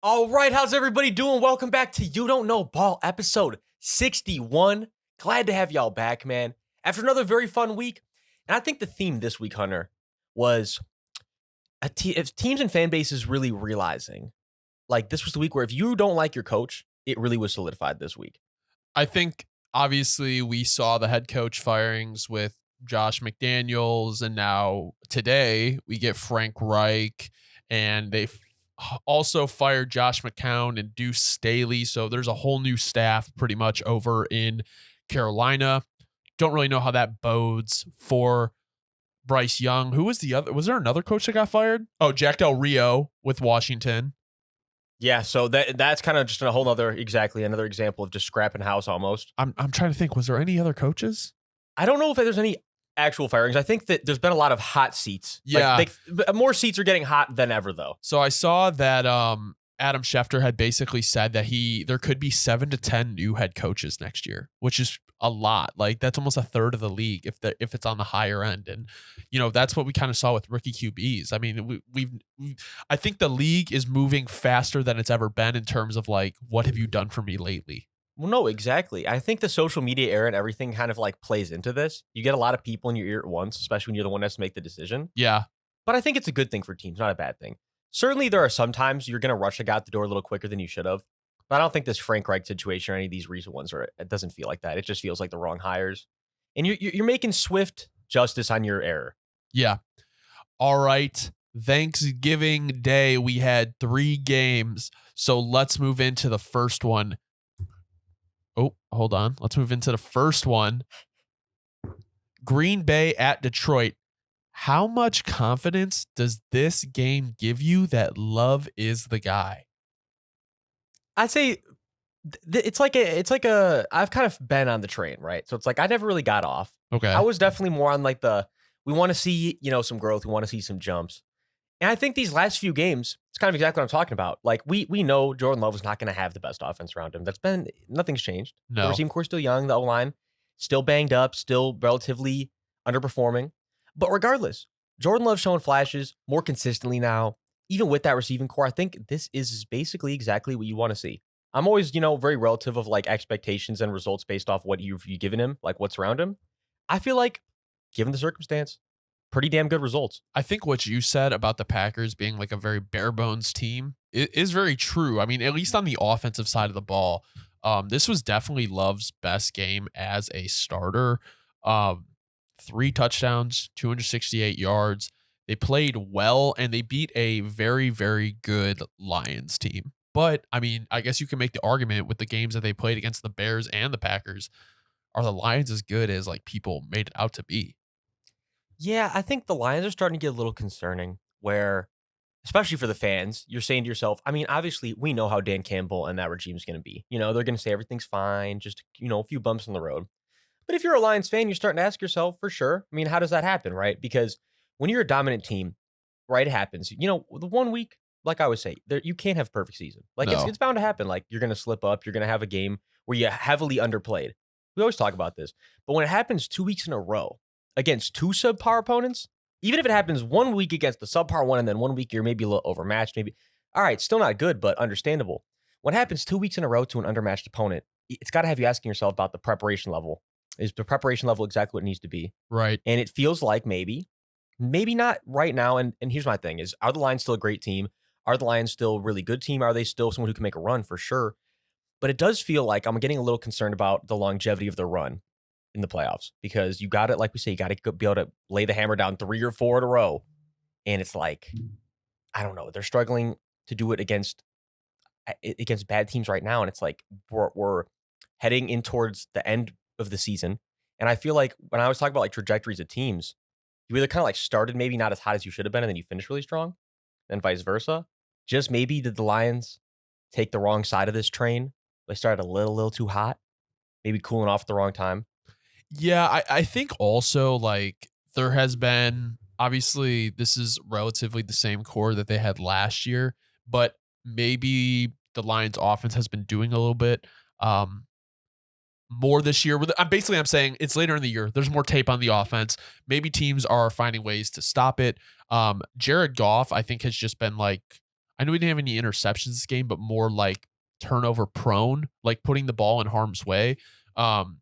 All right, how's everybody doing? Welcome back to You Don't Know Ball, episode 61. Glad to have y'all back, man. After another very fun week. And I think the theme this week, Hunter, was if teams and fan bases really realizing, like this was the week where if you don't like your coach, it really was solidified this week. I think obviously we saw the head coach firings with Josh McDaniels, and now today we get Frank Reich, and they also fired Josh McCown and Deuce Staley. So there's a whole new staff pretty much over in Carolina. Don't really know how that bodes for Bryce Young. Who was the other? Was there another coach that got fired? Oh, Jack Del Rio with Washington. Yeah, so that's kind of just another example of just scrapping house almost. I'm trying to think. Was there any other coaches? I don't know if there's any actual firings. I think that there's been a lot of hot seats. Yeah. More seats are getting hot than ever, though. So I saw that Adam Schefter had basically said that there could be 7 to 10 new head coaches next year, which is a lot. Like that's almost a third of the league if it's on the higher end. And that's what we kind of saw with rookie QBs. I mean, I think the league is moving faster than it's ever been in terms of like, what have you done for me lately? Well, no, exactly. I think the social media era and everything kind of like plays into this. You get a lot of people in your ear at once, especially when you're the one that has to make the decision. Yeah. But I think it's a good thing for teams, not a bad thing. Certainly, there are some times you're going to rush a guy out the door a little quicker than you should have. But I don't think this Frank Reich situation or any of these recent ones it doesn't feel like that. It just feels like the wrong hires. And you're making swift justice on your error. Yeah. All right. Thanksgiving Day, we had 3 games. So let's move into the first one. Oh, hold on. Let's move into the first one. Green Bay at Detroit. How much confidence does this game give you that Love is the guy? I'd say it's like I've kind of been on the train, right? So it's like I never really got off. Okay. I was definitely more on like we want to see, some growth. We want to see some jumps. And I think these last few games, it's kind of exactly what I'm talking about. Like we know Jordan Love is not going to have the best offense around him. Nothing's changed. No. The receiving core still young. The O-line still banged up, still relatively underperforming. But regardless, Jordan Love showing flashes more consistently now. Even with that receiving core, I think this is basically exactly what you want to see. I'm always, very relative of like expectations and results based off what you've given him, like what's around him. I feel like, given the circumstance, pretty damn good results. I think what you said about the Packers being like a very bare bones team is very true. I mean, at least on the offensive side of the ball, this was definitely Love's best game as a starter. 3 touchdowns, 268 yards. They played well, and they beat a very, very good Lions team. But, I mean, I guess you can make the argument with the games that they played against the Bears and the Packers. Are the Lions as good as like people made it out to be? Yeah, I think the Lions are starting to get a little concerning where, especially for the fans, you're saying to yourself, I mean, obviously, we know how Dan Campbell and that regime is going to be. They're going to say everything's fine, just, a few bumps on the road. But if you're a Lions fan, you're starting to ask yourself, for sure, I mean, how does that happen, right? Because when you're a dominant team, right, it happens. The 1 week, like I always say, you can't have a perfect season. Like, No. it's bound to happen. Like, you're going to slip up. You're going to have a game where you heavily underplayed. We always talk about this. But when it happens 2 weeks in a row against 2 subpar opponents, even if it happens 1 week against the subpar one and then 1 week you're maybe a little overmatched, maybe, all right, still not good, but understandable. When it happens 2 weeks in a row to an undermatched opponent, it's got to have you asking yourself about the preparation level. Is the preparation level exactly what it needs to be? Right. And it feels like maybe not right now. And here's my thing is, are the Lions still a great team? Are the Lions still a really good team? Are they still someone who can make a run? For sure. But it does feel like I'm getting a little concerned about the longevity of the run in the playoffs, because you got it, like we say, you got to be able to lay the hammer down 3 or 4 in a row. And it's like, I don't know, they're struggling to do it against bad teams right now. And it's like, we're heading in towards the end of the season. And I feel like when I was talking about like trajectories of teams, you either kind of like started maybe not as hot as you should have been, and then you finished really strong, and vice versa. Just maybe did the Lions take the wrong side of this train? They started a little too hot, maybe cooling off at the wrong time. Yeah, I think also like there has been, obviously this is relatively the same core that they had last year, but maybe the Lions offense has been doing a little bit more this year. I'm saying it's later in the year. There's more tape on the offense. Maybe teams are finding ways to stop it. Jared Goff, I think, has just been like I know we didn't have any interceptions this game, but more like turnover prone, like putting the ball in harm's way. Um,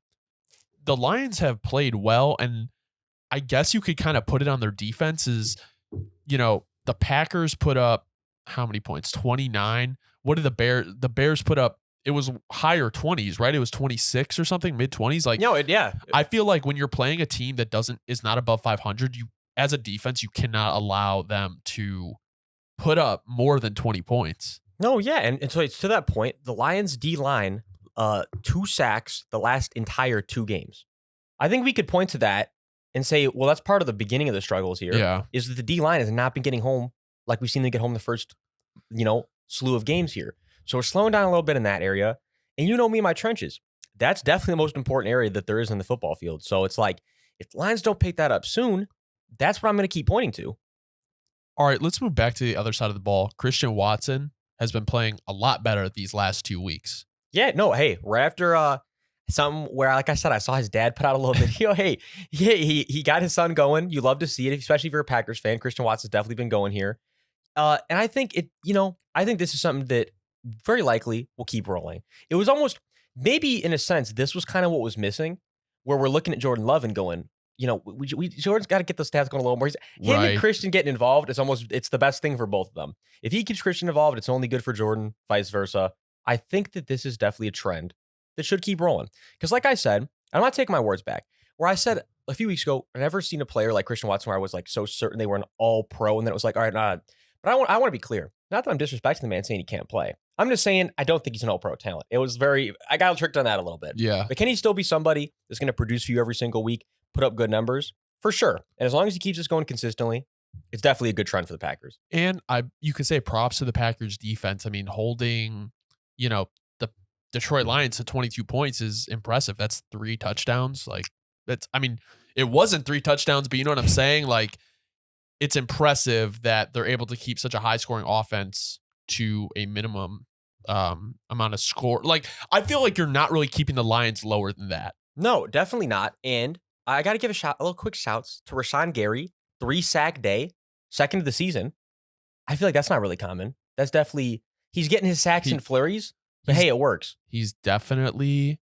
the Lions have played well, and I guess you could kind of put it on their defenses. The Packers put up how many points? 29. What did the Bears put up? It was higher 20s, right? It was 26 or something, mid 20s. Like, Yeah. I feel like when you're playing a team that is not above 500, you, as a defense, you cannot allow them to put up more than 20 points. No, yeah. And so it's to that point, the Lions D line, 2 sacks the last entire 2 games. I think we could point to that and say, well, that's part of the beginning of the struggles here. Yeah. Is that the D line has not been getting home like we've seen them get home the first, slew of games here. So we're slowing down a little bit in that area. And you know me and my trenches. That's definitely the most important area that there is in the football field. So it's like, if the Lions don't pick that up soon, that's what I'm going to keep pointing to. All right, let's move back to the other side of the ball. Christian Watson has been playing a lot better these last 2 weeks. Yeah, no, hey, right after something where, like I said, I saw his dad put out a little video. Hey, he got his son going. You love to see it, especially if you're a Packers fan. Christian Watson's definitely been going here. And I think I think this is something that very likely will keep rolling. It was almost, maybe in a sense, this was kind of what was missing, where we're looking at Jordan Love and going, Jordan's got to get the stats going a little more. Him and Christian getting involved, it's the best thing for both of them. If he keeps Christian involved, it's only good for Jordan, vice versa. I think that this is definitely a trend that should keep rolling. Because like I said, I'm not taking my words back. Where I said a few weeks ago, I've never seen a player like Christian Watson where I was like so certain they were an all-pro, and then it was like, all right, nah. But I want to be clear. Not that I'm disrespecting the man saying he can't play. I'm just saying I don't think he's an all-pro talent. I got tricked on that a little bit. Yeah. But can he still be somebody that's going to produce for you every single week, put up good numbers? For sure. And as long as he keeps this going consistently, it's definitely a good trend for the Packers. And you could say props to the Packers defense. I mean, holding, the Detroit Lions to 22 points is impressive. That's 3 touchdowns. Like, it wasn't 3 touchdowns, but you know what I'm saying? Like, it's impressive that they're able to keep such a high scoring offense to a minimum amount of score. Like, I feel like you're not really keeping the Lions lower than that. No, definitely not. And I got to give a little quick shouts to Rashawn Gary, 3 sack day, second of the season. I feel like that's not really common. That's definitely, he's getting his sacks and flurries, but hey, it works. He's definitely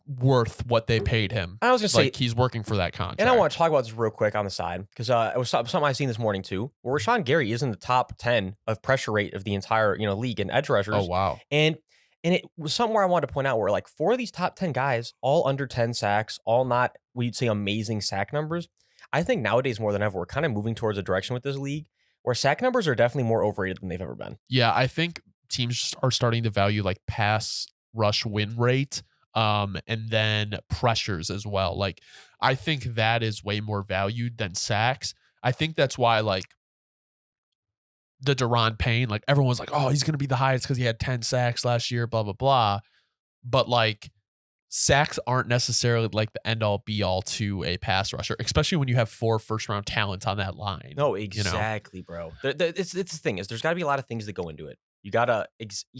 worth what they paid him. I was going to say, he's working for that contract. And I want to talk about this real quick on the side, because it was something I seen this morning too, where Rashawn Gary is in the top 10 of pressure rate of the entire league in edge rushers. Oh, wow. And it was something where I wanted to point out where, like, 4 of these top 10 guys, all under 10 sacks, all not, we'd say, amazing sack numbers. I think nowadays more than ever, we're kind of moving towards a direction with this league where sack numbers are definitely more overrated than they've ever been. Yeah, I think teams are starting to value like pass rush win rate, and then pressures as well. Like, I think that is way more valued than sacks. I think that's why, like, the Deron Payne, like, everyone's like, oh, he's going to be the highest because he had 10 sacks last year, blah, blah, blah. But, like, sacks aren't necessarily like the end all be all to a pass rusher, especially when you have 4 first-round talents on that line. No, exactly, bro. It's the thing is, there's got to be a lot of things that go into it. You gotta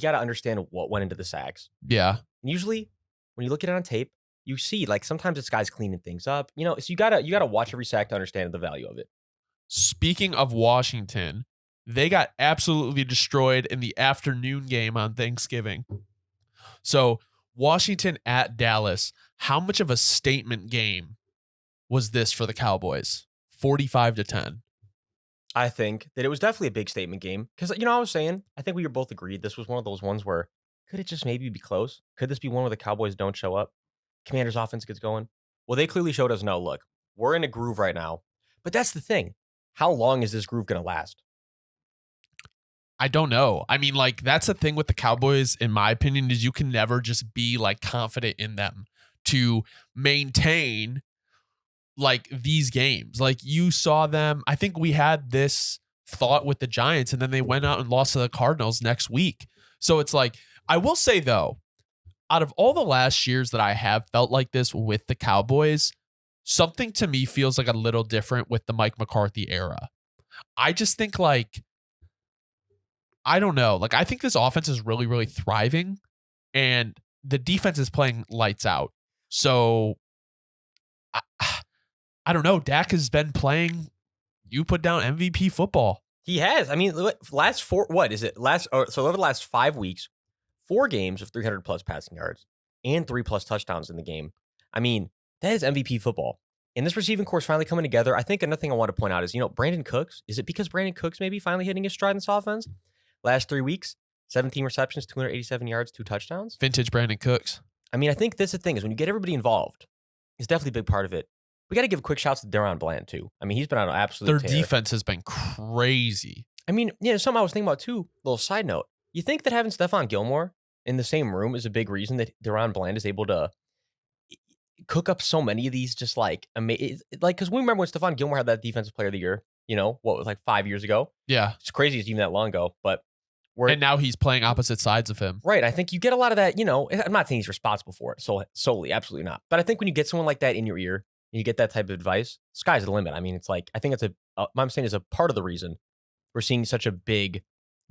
understand what went into the sacks. Yeah. And usually, when you look at it on tape, you see, like, sometimes it's guys cleaning things up. So you gotta watch every sack to understand the value of it. Speaking of Washington, they got absolutely destroyed in the afternoon game on Thanksgiving. So Washington at Dallas, how much of a statement game was this for the Cowboys? 45-10. I think that it was definitely a big statement game because, I was saying, I think we were both agreed this was one of those ones where could it just maybe be close? Could this be one where the Cowboys don't show up? Commanders offense gets going? Well, they clearly showed us, no, look, we're in a groove right now. But that's the thing. How long is this groove going to last? I don't know. I mean, like, that's the thing with the Cowboys, in my opinion, is you can never just be, like, confident in them to maintain, like, these games. Like, you saw them, I think we had this thought with the Giants, and then they went out and lost to the Cardinals next week. So it's like, I will say, though, out of all the last years that I have felt like this with the Cowboys, something to me feels like a little different with the Mike McCarthy era. I just think, like, I don't know. Like, I think this offense is really, really thriving, and the defense is playing lights out. So, I don't know. Dak has been playing, you put down MVP football. He has. I mean, last four, what is it? So over the last 5 weeks, 4 games of 300 plus passing yards and 3+ touchdowns in the game. I mean, that is MVP football. And this receiving core is finally coming together. I think another thing I want to point out is, Brandon Cooks. Is it because Brandon Cooks maybe finally hitting his stride in this offense? Last 3 weeks, 17 receptions, 287 yards, 2 touchdowns. Vintage Brandon Cooks. I mean, I think that's the thing is when you get everybody involved, it's definitely a big part of it. We got to give quick shouts to Deron Bland, too. I mean, he's been on an absolute Their tear. defense has been crazy. I mean, something I was thinking about, too, little side note. You think that having Stephon Gilmore in the same room is a big reason that Deron Bland is able to cook up so many of these just like amazing, because we remember when Stephon Gilmore had that defensive player of the year, what was like 5 years ago? Yeah. It's crazy it's even that long ago, but and now he's playing opposite sides of him. Right. I think you get a lot of that, I'm not saying he's responsible for it solely, absolutely not. But I think when you get someone like that in your ear and you get that type of advice, sky's the limit. I mean, it's like, I think I'm saying is a part of the reason we're seeing such a big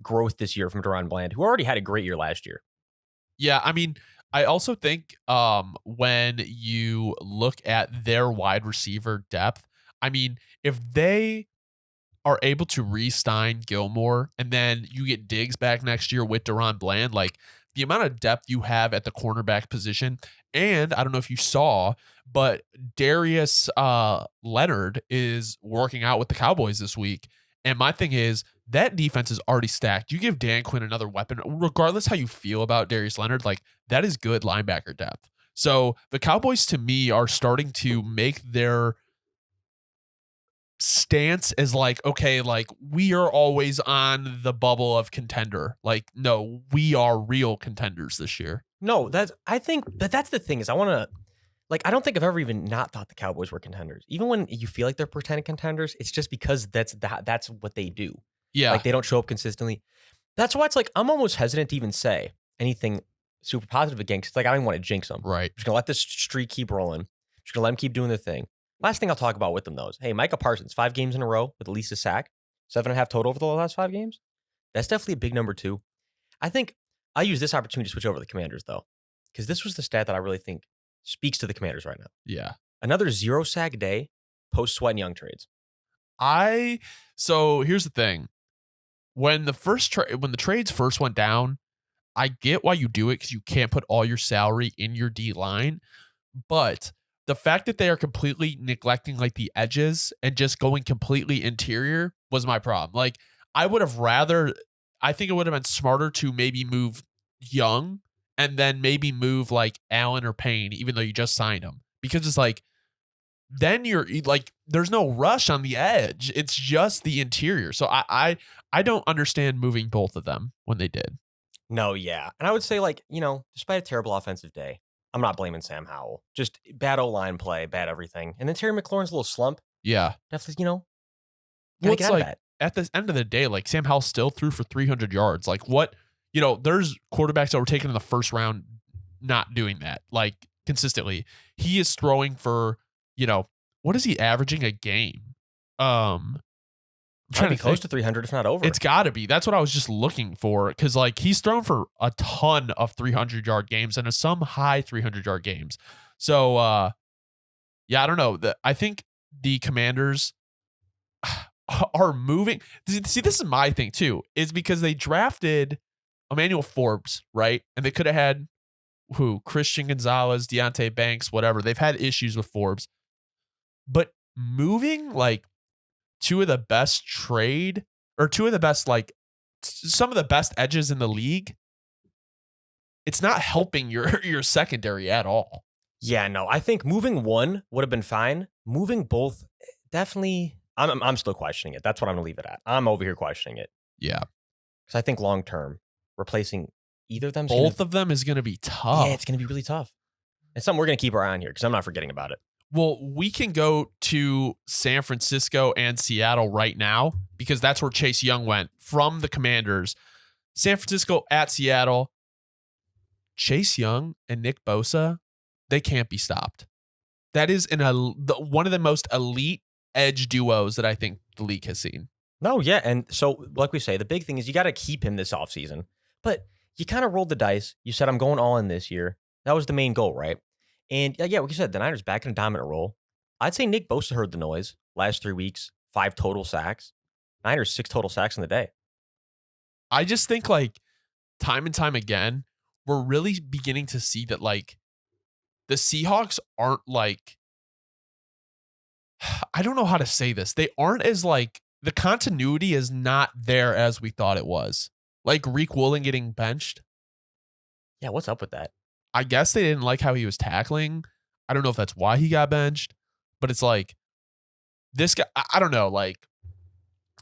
growth this year from Deron Bland, who already had a great year last year. Yeah, I mean, I also think when you look at their wide receiver depth, I mean, if they are able to re-sign Gilmore and then you get Diggs back next year with Deron Bland, like the amount of depth you have at the cornerback position, and I don't know if you saw, but Darius Leonard is working out with the Cowboys this week. And my thing is, that defense is already stacked. You give Dan Quinn another weapon, regardless how you feel about Darius Leonard, like that is good linebacker depth. So the Cowboys, to me, are starting to make their stance as like, okay, like we are always on the bubble of contender. Like, no, we are real contenders this year. No, I think that's the thing is I don't think I've ever even not thought the Cowboys were contenders. Even when you feel like they're pretending contenders, it's just because that's what they do. Yeah. Like they don't show up consistently. That's why it's like I'm almost hesitant to even say anything super positive again because like I don't even want to jinx them. Right. I'm just gonna let this streak keep rolling. Just gonna let them keep doing their thing. Last thing I'll talk about with them though is, hey, Micah Parsons, 5 games in a row with at least a sack, 7.5 total over the last 5 games. That's definitely a big number too. I think I use this opportunity to switch over to the Commanders though, because this was the stat that I really think speaks to the Commanders right now. Yeah. Another 0 sack day post Sweat and Young trades. So here's the thing. When the trades first went down, I get why you do it because you can't put all your salary in your D line. But the fact that they are completely neglecting like the edges and just going completely interior was my problem. Like I think it would have been smarter to maybe move Young and then maybe move like Allen or Payne, even though you just signed him. Because it's like, then you're like, there's no rush on the edge. It's just the interior. So I don't understand moving both of them when they did. No, yeah. And I would say like, despite a terrible offensive day, I'm not blaming Sam Howell. Just bad O-line play, bad everything. And then Terry McLaurin's a little slump. Yeah. Definitely, well, gotta it's get out of like that. at the end of the day, like Sam Howell still threw for 300 yards. Like what, there's quarterbacks that were taken in the first round not doing that like consistently. He is throwing for, what is he averaging a game? I'm trying to be close to 300, if not over. It's got to be. That's what I was just looking for because like he's thrown for a ton of 300-yard games and some high 300-yard games. So yeah, I don't know. I think the Commanders are moving. See, this is my thing too. Is because they drafted Emmanuel Forbes, right? And they could have had Christian Gonzalez, Deontay Banks, whatever. They've had issues with Forbes. But moving like two of the best like some of the best edges in the league, it's not helping your secondary at all. Yeah, no, I think moving one would have been fine. Moving both, definitely, I'm still questioning it. That's what I'm gonna leave it at. I'm over here questioning it. Yeah, because I think long term, replacing either of them, both of them is gonna be tough. Yeah, it's gonna be really tough. It's something we're gonna keep our eye on here because I'm not forgetting about it. Well, we can go to San Francisco and Seattle right now because that's where Chase Young went from the Commanders. San Francisco at Seattle. Chase Young and Nick Bosa, they can't be stopped. That is one of the most elite edge duos that I think the league has seen. No, yeah. And so, like we say, the big thing is you got to keep him this offseason. But you kind of rolled the dice. You said, I'm going all in this year. That was the main goal, right? And yeah, like you said, the Niners back in a dominant role. I'd say Nick Bosa heard the noise last 3 weeks, 5 total sacks. Niners 6 total sacks in the day. I just think like time and time again, we're really beginning to see that like the Seahawks aren't like I don't know how to say this. They aren't as like the continuity is not there as we thought it was. Like Reek Woolen getting benched. Yeah, what's up with that? I guess they didn't like how he was tackling. I don't know if that's why he got benched, but it's like this guy, I don't know, like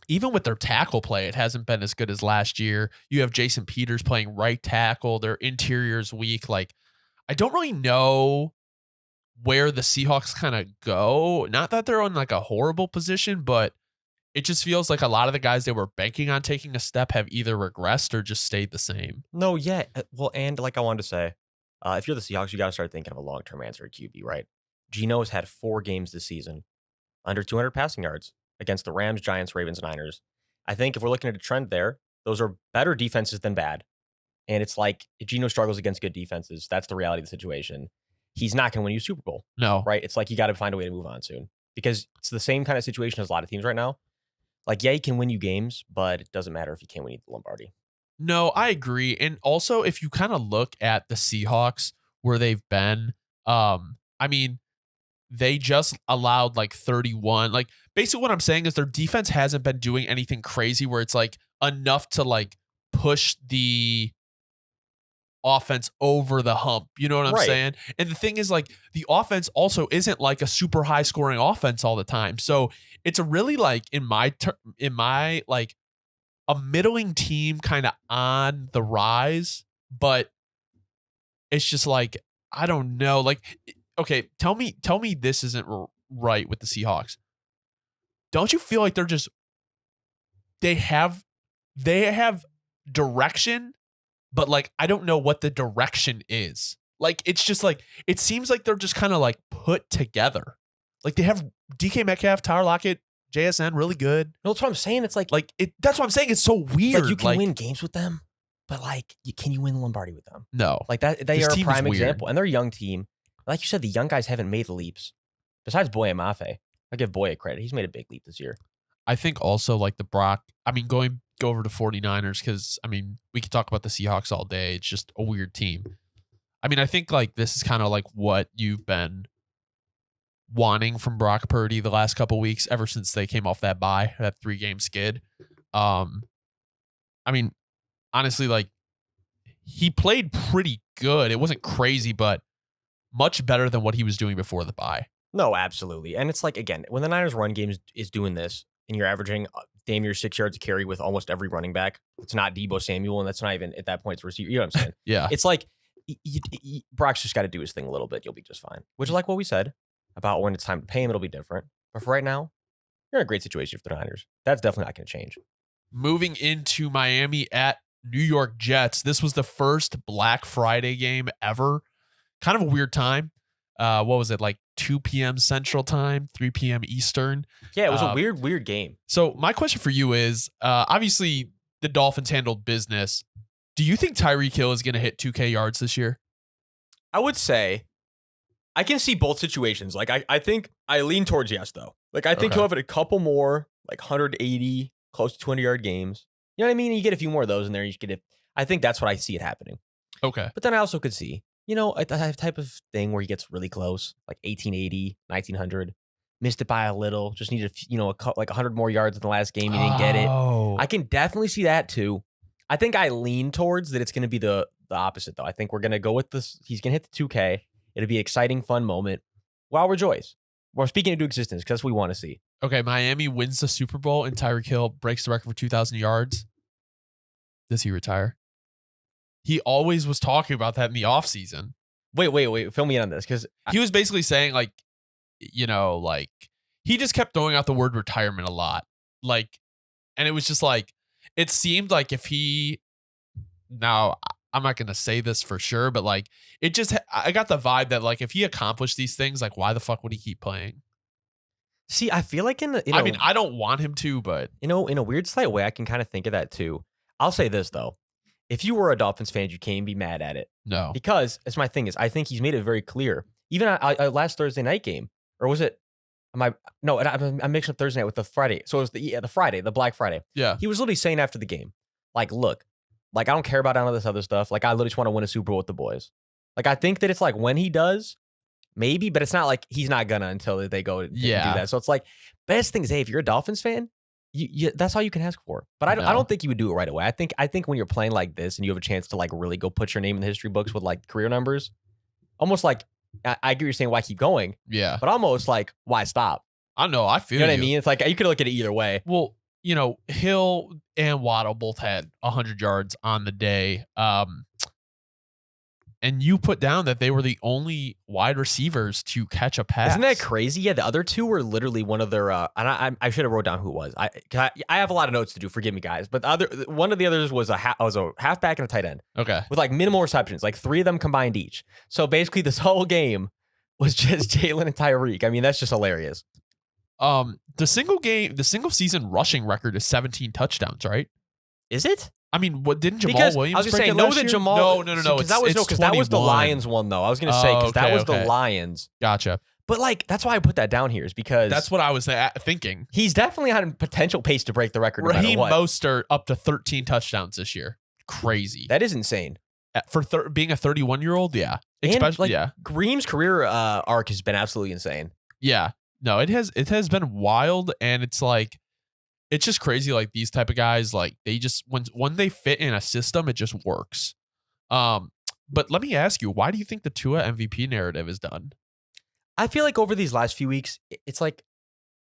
even with their tackle play, it hasn't been as good as last year. You have Jason Peters playing right tackle. Their interior's weak. Like, I don't really know where the Seahawks kind of go. Not that they're in like a horrible position, but it just feels like a lot of the guys they were banking on taking a step have either regressed or just stayed the same. No, yeah. Well, and like I wanted to say, if you're the Seahawks, you got to start thinking of a long-term answer at QB, right? Geno has had 4 games this season under 200 passing yards against the Rams, Giants, Ravens, Niners. I think if we're looking at a trend there, those are better defenses than bad. And it's like if Geno struggles against good defenses, that's the reality of the situation. He's not going to win you a Super Bowl, No. right? It's like you got to find a way to move on soon because it's the same kind of situation as a lot of teams right now. Like, yeah, he can win you games, but it doesn't matter if he can't win you the Lombardi. No, I agree. And also, if you kind of look at the Seahawks where they've been, I mean, they just allowed like 31. Like, basically, what I'm saying is their defense hasn't been doing anything crazy where it's like enough to like push the offense over the hump. You know what I'm Right. saying? And the thing is, like, the offense also isn't like a super high scoring offense all the time. So it's a really like in my like a middling team kind of on the rise, but it's just like I don't know. Like, okay, tell me this isn't right with the Seahawks. Don't you feel like they have direction, but like I don't know what the direction is. Like it's just like it seems like they're just kind of like put together. Like they have DK Metcalf, Tyler Lockett, JSN, really good. No, that's what I'm saying. It's like That's what I'm saying. It's so weird. like you can win games with them, but like, can you win the Lombardi with them? No, Like that, they This are a team is prime weird. example, and they're a young team. Like you said, the young guys haven't made the leaps. Besides Boye Mafe, I give Boye credit. He's made a big leap this year. I think also like the Brock. I mean, go over to 49ers because I mean we could talk about the Seahawks all day. It's just a weird team. I mean, I think like this is kind of like what you've been wanting from Brock Purdy the last couple weeks ever since they came off that bye, that 3-game skid. I mean, honestly, like he played pretty good. It wasn't crazy, but much better than what he was doing before the bye. No, absolutely. And it's like, again, when the Niners run game is doing this and you're averaging damn near 6 yards a carry with almost every running back, it's not Deebo Samuel, and that's not even at that point it's receiver. You know what I'm saying? Yeah. It's like Brock's just got to do his thing a little bit. You'll be just fine. Which is like what we said about when it's time to pay him, it'll be different. But for right now, you're in a great situation for the Niners. That's definitely not going to change. Moving into Miami at New York Jets. This was the first Black Friday game ever. Kind of a weird time. What was it, like 2 p.m. Central Time, 3 p.m. Eastern? Yeah, it was a weird game. So my question for you is, obviously the Dolphins handled business. Do you think Tyreek Hill is going to hit 2K yards this year? I would say I can see both situations. Like I think I lean towards yes, though. Like I think Okay. he'll have a couple more like 180, close to 20-yard games. You know what I mean? You get a few more of those in there. You get it. I think that's what I see it happening. Okay. But then I also could see, a type of thing where he gets really close, like 1880, 1900, missed it by a little, just needed, like 100 more yards in the last game. He didn't get it. Oh. I can definitely see that too. I think I lean towards that it's going to be the opposite, though. I think we're going to go with this. He's going to hit the 2K. It'll be an exciting, fun moment. Wow, rejoice. We're speaking into existence because that's what we want to see. Okay, Miami wins the Super Bowl and Tyreek Hill breaks the record for 2,000 yards. Does he retire? He always was talking about that in the offseason. Wait. Fill me in on this because He was basically saying, like, like he just kept throwing out the word retirement a lot. Like, and it was just like, it seemed like if he, now I'm not going to say this for sure, but like, I got the vibe that like, if he accomplished these things, like, why the fuck would he keep playing? see, I feel like I mean, I don't want him to, but in a weird slight way, I can kind of think of that too. I'll say this though. If you were a Dolphins fan, you can't be mad at it. no. Because that's my thing is I think he's made it very clear. Even last Thursday night game, or was it No, I'm mixing up Thursday night with the Friday. So it was the Friday, the Black Friday. Yeah. He was literally saying after the game, like, look, like, I don't care about any of this other stuff. Like, I literally just want to win a Super Bowl with the boys. Like, I think that it's like when he does, maybe, but it's not like he's not gonna until they go and do that. So it's like, best thing is, hey, if you're a Dolphins fan, you that's all you can ask for. But I don't think you would do it right away. I think when you're playing like this and you have a chance to like really go put your name in the history books with like career numbers, almost like I get what you're saying, why keep going? Yeah. But almost like, why stop? I know. I feel You know what I mean? It's like you could look at it either way. Well, you know, Hill and Waddle both had 100 yards on the day. And you put down that they were the only wide receivers to catch a pass. Isn't that crazy? Yeah, the other two were literally one of their. And I should have wrote down who it was. I have a lot of notes to do. Forgive me, guys. But one of the others was a halfback and a tight end. Okay. With like minimal receptions, like 3 of them combined each. So basically, this whole game was just Jalen and Tyreek. I mean, that's just hilarious. The single season rushing record is 17 touchdowns, right? Is it? I mean, what didn't Jamal because Williams? I was gonna say no. That Jamal. No. Because that was the Lions one though. I was gonna say because that was the Lions. Gotcha. But like that's why I put that down here is because that's what I was thinking. He's definitely on potential pace to break the record. Raheem Mostert up to 13 touchdowns this year. Crazy. That is insane for being a 31-year-old. Yeah, especially Reem's career arc has been absolutely insane. Yeah. No, it has been wild, and it's like. It's just crazy, like these type of guys, like they just when they fit in a system, it just works. But let me ask you, why do you think the Tua MVP narrative is done? I feel like over these last few weeks, it's like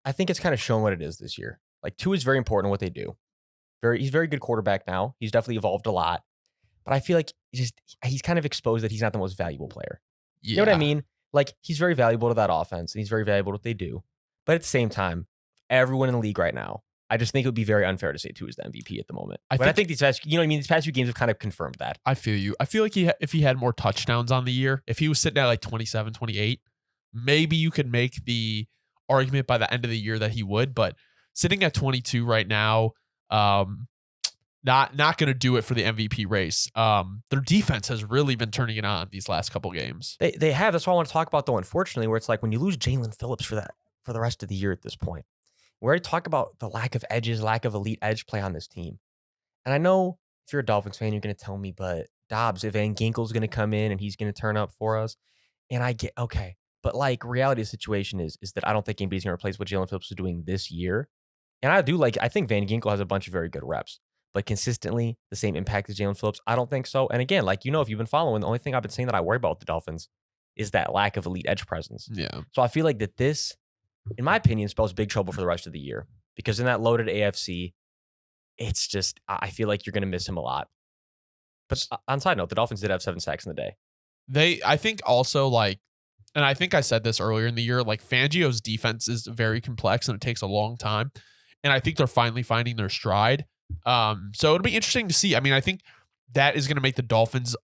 I think it's kind of shown what it is this year. Like Tua is very important in what they do. He's a very good quarterback now. He's definitely evolved a lot, but I feel like he's kind of exposed that he's not the most valuable player. Yeah. You know what I mean? Like he's very valuable to that offense, and he's very valuable to what they do. But at the same time, everyone in the league right now. I just think it would be very unfair to say Tua is the MVP at the moment. I think these past, you know what I mean? These past few games have kind of confirmed that. I feel you. I feel like if he had more touchdowns on the year, if he was sitting at like 27, 28, maybe you could make the argument by the end of the year that he would. But sitting at 22 right now, not going to do it for the MVP race. Their defense has really been turning it on these last couple games. They have. That's what I want to talk about though. Unfortunately, where it's like when you lose Jalen Phillips for the rest of the year at this point. We already talk about the lack of edges, lack of elite edge play on this team. And I know if you're a Dolphins fan, you're going to tell me, but Dobbs, if Van Ginkel's going to come in and he's going to turn up for us. And I get, okay. But like reality of the situation is that I don't think anybody's going to replace what Jalen Phillips is doing this year. And I think Van Ginkel has a bunch of very good reps. But consistently, the same impact as Jalen Phillips, I don't think so. And again, like, if you've been following, the only thing I've been saying that I worry about with the Dolphins is that lack of elite edge presence. Yeah. So I feel like that this, in my opinion, spells big trouble for the rest of the year because in that loaded AFC, it's just, I feel like you're going to miss him a lot. But on side note, the Dolphins did have 7 sacks in the day. I think also like, and I think I said this earlier in the year, like Fangio's defense is very complex and it takes a long time. And I think they're finally finding their stride. So it'll be interesting to see. I mean, I think that is going to make the Dolphins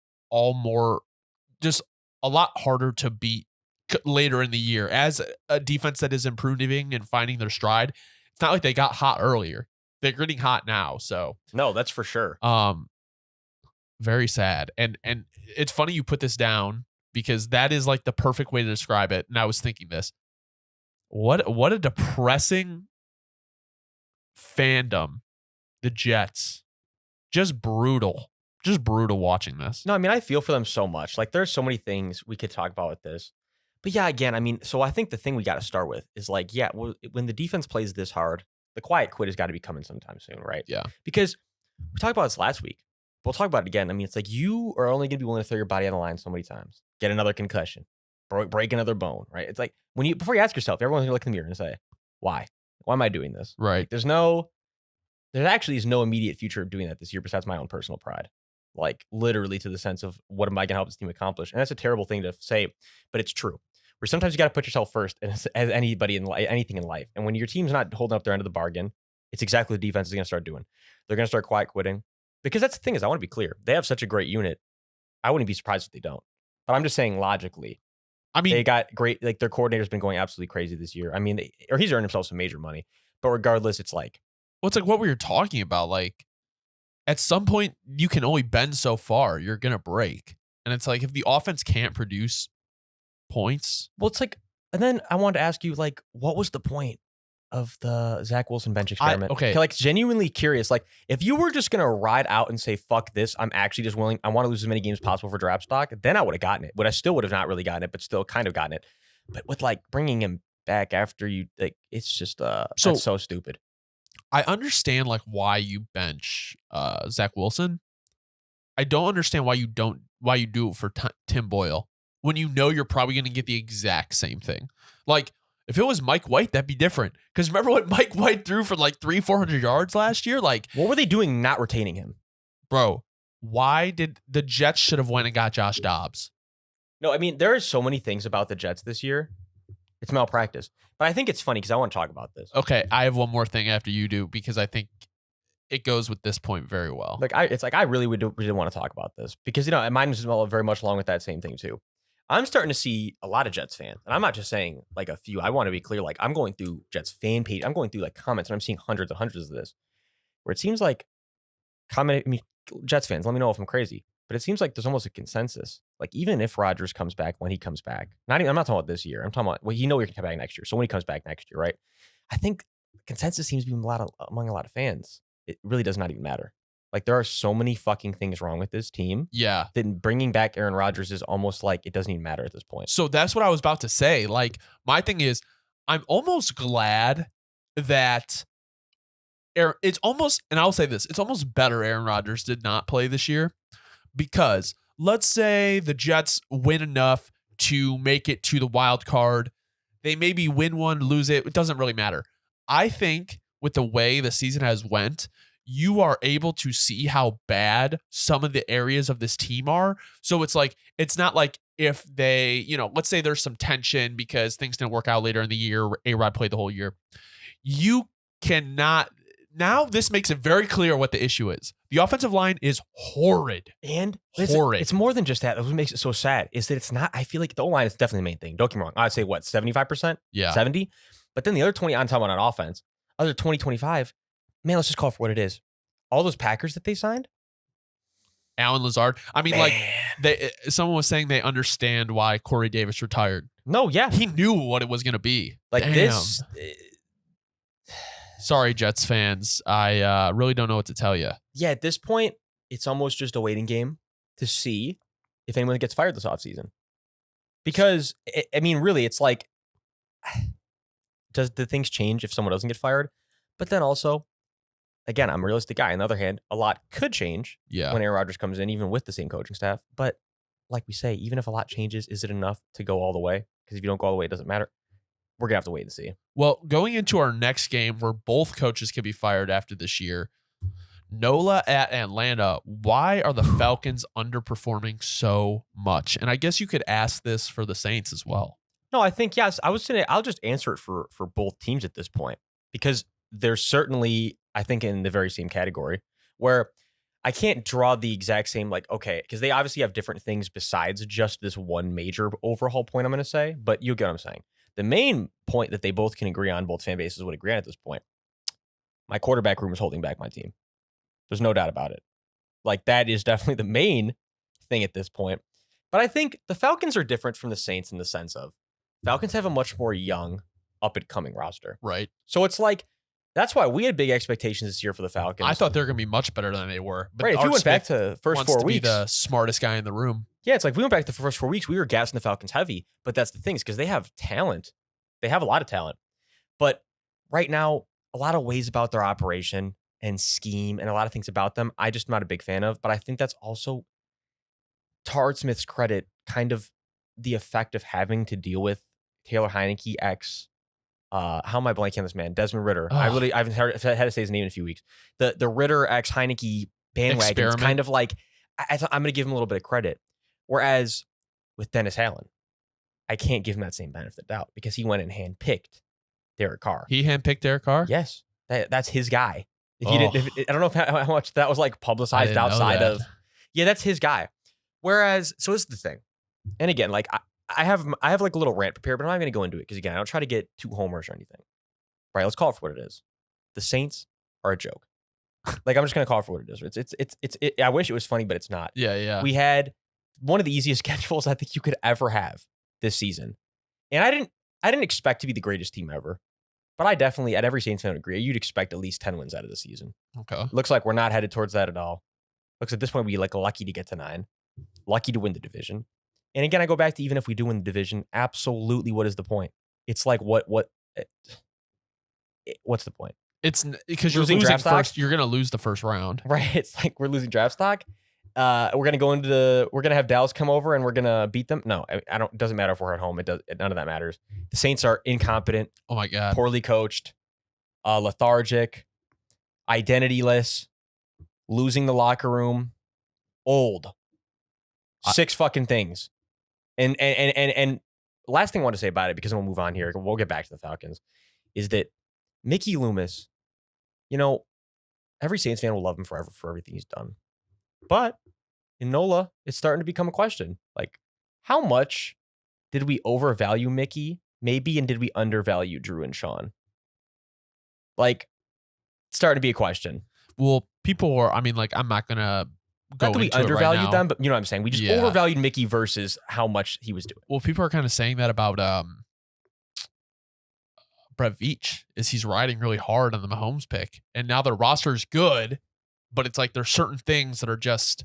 just a lot harder to beat later in the year as a defense that is improving and finding their stride. It's not like they got hot earlier. They're getting hot now. So no, that's for sure. Very sad. And it's funny you put this down because that is like the perfect way to describe it. And I was thinking this, what a depressing fandom, the Jets. Just brutal watching this. No, I mean, I feel for them so much. Like there's so many things we could talk about with this. But yeah, again, I mean, so I think the thing we got to start with is like, yeah, when the defense plays this hard, the quiet quit has got to be coming sometime soon, right? Yeah. Because we talked about this last week. We'll talk about it again. I mean, it's like you are only going to be willing to throw your body on the line so many times, get another concussion, break another bone, right? It's like before you ask yourself, everyone's going to look in the mirror and say, why? Why am I doing this? Right. Like, there actually is no immediate future of doing that this year besides my own personal pride. Like literally to the sense of what am I going to help this team accomplish? And that's a terrible thing to say, but it's true. Where sometimes you got to put yourself first as anybody in anything in life. And when your team's not holding up their end of the bargain, it's exactly what the defense is going to start doing. They're going to start quiet quitting. Because that's the thing is, I want to be clear. They have such a great unit. I wouldn't be surprised if they don't. But I'm just saying logically. I mean, they got great, like their coordinator's been going absolutely crazy this year. I mean, he's earned himself some major money. But regardless, it's like. Well, it's like what we were talking about. Like at some point, you can only bend so far. You're going to break. And it's like if the offense can't produce points. Well, it's like And then I wanted to ask you, like, what was the point of the Zach Wilson bench experiment? Okay. Like, genuinely curious. Like, if you were just gonna ride out and say, "Fuck this," I'm actually just willing. I want to lose as many games as possible for draft stock. Then I would have gotten it. But I still would have not really gotten it, but still kind of gotten it. But with like bringing him back after you, like, it's just So that's so stupid. I understand like why you bench Zach Wilson. I don't understand why you do it for Tim Boyle when you know you're probably going to get the exact same thing. Like if it was Mike White, that'd be different. Because remember what Mike White threw for like 400 yards last year? Like, What were they doing not retaining him? bro, why did the Jets should have went and got Josh Dobbs? No, I mean, there are so many things about the Jets this year. It's malpractice. But I think it's funny because I want to talk about this. Okay, I have one more thing after you do because I think it goes with this point very well. Like I really really want to talk about this because mine was very much along with that same thing too. I'm starting to see a lot of Jets fans, and I'm not just saying like a few. I want to be clear. Like I'm going through Jets fan page. I'm going through like comments, and I'm seeing hundreds and hundreds of this, where it seems like Jets fans. Let me know if I'm crazy, but it seems like there's almost a consensus. Like even if Rodgers comes back when he comes back, I'm not talking about this year. I'm talking about he can come back next year. So when he comes back next year, right? I think consensus seems to be among a lot of fans. It really does not even matter. Like there are so many fucking things wrong with this team. Yeah. Then bringing back Aaron Rodgers is almost like it doesn't even matter at this point. So that's what I was about to say. Like my thing is, I'm almost glad that it's almost, and I'll say this, it's almost better Aaron Rodgers did not play this year because let's say the Jets win enough to make it to the wild card. They maybe win one, lose it. It doesn't really matter. I think with the way the season has went, you are able to see how bad some of the areas of this team are. So it's like, it's not like if they, let's say there's some tension because things didn't work out later in the year, A-Rod played the whole year. You cannot, now this makes it very clear what the issue is. The offensive line is horrid. And horrid. It's more than just that. What makes it so sad is that it's not, I feel like the O-line is definitely the main thing. Don't get me wrong. I'd say what, 75%? Yeah. 70? But then the other 20 on time on offense, other 20, 25, man, let's just call it for what it is. All those Packers that they signed? Allen Lazard. I mean, Man. like, someone was saying they understand why Corey Davis retired. No, yeah. He knew what it was going to be. Like Damn. this. Sorry, Jets fans. I really don't know what to tell you. Yeah, at this point, it's almost just a waiting game to see if anyone gets fired this offseason. Because, I mean, really, it's like, does the things change if someone doesn't get fired? But then also, again, I'm a realistic guy. On the other hand, a lot could change when Aaron Rodgers comes in, even with the same coaching staff. But like we say, even if a lot changes, is it enough to go all the way? Because if you don't go all the way, it doesn't matter. We're going to have to wait and see. Well, going into our next game where both coaches can be fired after this year, NOLA at Atlanta, why are the Falcons underperforming so much? And I guess you could ask this for the Saints as well. No, I think, yes. I'll just answer it for both teams at this point. Because they're certainly, I think, in the very same category where I can't draw the exact same, like, okay, because they obviously have different things besides just this one major overhaul point, I'm going to say. But you get what I'm saying. The main point that they both can agree on, both fan bases would agree on at this point, my quarterback room is holding back my team. There's no doubt about it. Like, that is definitely the main thing at this point. But I think the Falcons are different from the Saints in the sense of Falcons have a much more young, up-and-coming roster. Right. So it's like, that's why we had big expectations this year for the Falcons. I thought they were going to be much better than they were. But right, if you went back to first 4 weeks, be the smartest guy in the room. Yeah, it's like if we went back to the first 4 weeks, we were gassing the Falcons heavy. But that's the thing, is because they have talent. They have a lot of talent. But right now, a lot of ways about their operation and scheme and a lot of things about them, I just am not a big fan of. But I think that's also, to Art Smith's credit, kind of the effect of having to deal with Taylor Heineke x how am I blanking on this man? Desmond Ritter. I haven't had to say his name in a few weeks. The Ritter x Heineke bandwagon is kind of like, I'm going to give him a little bit of credit. Whereas with Dennis Allen, I can't give him that same benefit of the doubt because he went and handpicked Derek Carr. He handpicked Derek Carr? Yes. That's his guy. If you didn't, I don't know how much that was like publicized outside of. Yeah, that's his guy. Whereas, so this is the thing. And again, like I have like a little rant prepared, but I'm not going to go into it because again, I don't try to get too homers or anything. Right? Let's call it for what it is. The Saints are a joke. Like I'm just going to call it for what it is. It's I wish it was funny, but it's not. Yeah. We had one of the easiest schedules I think you could ever have this season. And I didn't expect to be the greatest team ever, but I definitely, at every Saints fan would agree, you'd expect at least 10 wins out of the season. Okay. Looks like we're not headed towards that at all. Looks at this point, we like lucky to get to 9, lucky to win the division. And again, I go back to even if we do win the division, absolutely, what is the point? It's like what's the point? It's because you're Losing losing draft stock? first. You're gonna lose the first round. Right? It's like we're losing draft stock. We're gonna have Dallas come over and we're gonna beat them. No, I don't. It doesn't matter if we're at home. None of that matters. The Saints are incompetent, Oh my god. poorly coached, lethargic, identityless, losing the locker room, old. 6 fucking things. And last thing I want to say about it, because we'll move on here, we'll get back to the Falcons, is that Mickey Loomis, every Saints fan will love him forever for everything he's done. But in NOLA, it's starting to become a question. Like, how much did we overvalue Mickey? Maybe, and did we undervalue Drew and Sean? Like, it's starting to be a question. Well, people are. I mean, like, I'm not gonna go Not that we into it right undervalued now. them, but you know what I'm saying. We just overvalued Mickey versus how much he was doing. Well, people are kind of saying that about Brett Veach, is he's riding really hard on the Mahomes pick, and now their roster is good, but it's like there's certain things that are just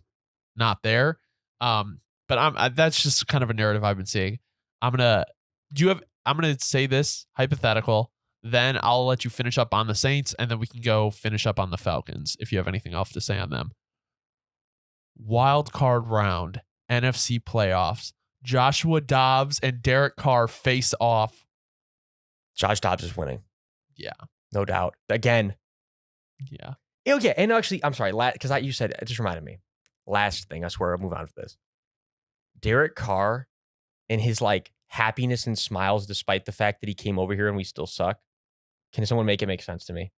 not there. But that's just kind of a narrative I've been seeing. I'm gonna say this hypothetical, then I'll let you finish up on the Saints, and then we can go finish up on the Falcons if you have anything else to say on them. Wild card round, NFC playoffs. Joshua Dobbs and Derek Carr face off. Josh Dobbs is winning. Yeah. No doubt. Again. Yeah. Oh, yeah. And actually, I'm sorry, because you said, it just reminded me. Last thing, I swear I'll move on for this. Derek Carr and his like happiness and smiles despite the fact that he came over here and we still suck. Can someone make it make sense to me?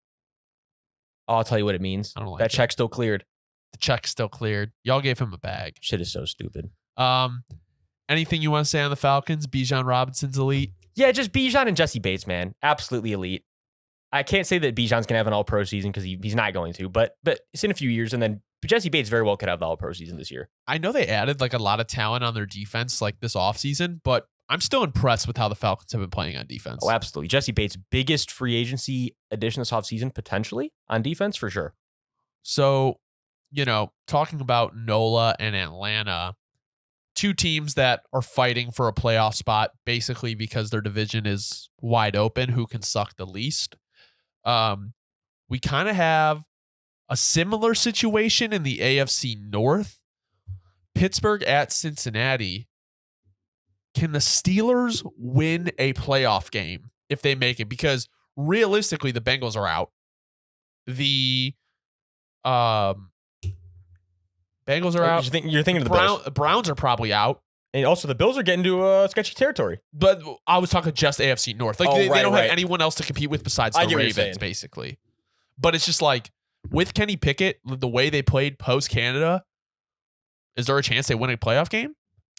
Oh, I'll tell you what it means. I don't like that check still cleared. The check's still cleared. Y'all gave him a bag. Shit is so stupid. Anything you want to say on the Falcons? Bijan Robinson's elite. Yeah, just Bijan and Jesse Bates, man. Absolutely elite. I can't say that Bijan's going to have an all-pro season because he's not going to, but it's in a few years, and then Jesse Bates very well could have the all-pro season this year. I know they added like a lot of talent on their defense like this offseason, but I'm still impressed with how the Falcons have been playing on defense. Oh, absolutely. Jesse Bates, biggest free agency addition this offseason, potentially, on defense, for sure. So, talking about NOLA and Atlanta, 2 teams that are fighting for a playoff spot basically because their division is wide open, who can suck the least. We kind of have a similar situation in the AFC North. Pittsburgh at Cincinnati. Can the Steelers win a playoff game if they make it? Because realistically, the Bengals are out. The Bengals are out. You're thinking of the Bills. Browns are probably out. And also, the Bills are getting to sketchy territory. But I was talking just AFC North. Like they don't have anyone else to compete with besides the Ravens, basically. But it's just like, with Kenny Pickett, the way they played post-Canada, is there a chance they win a playoff game?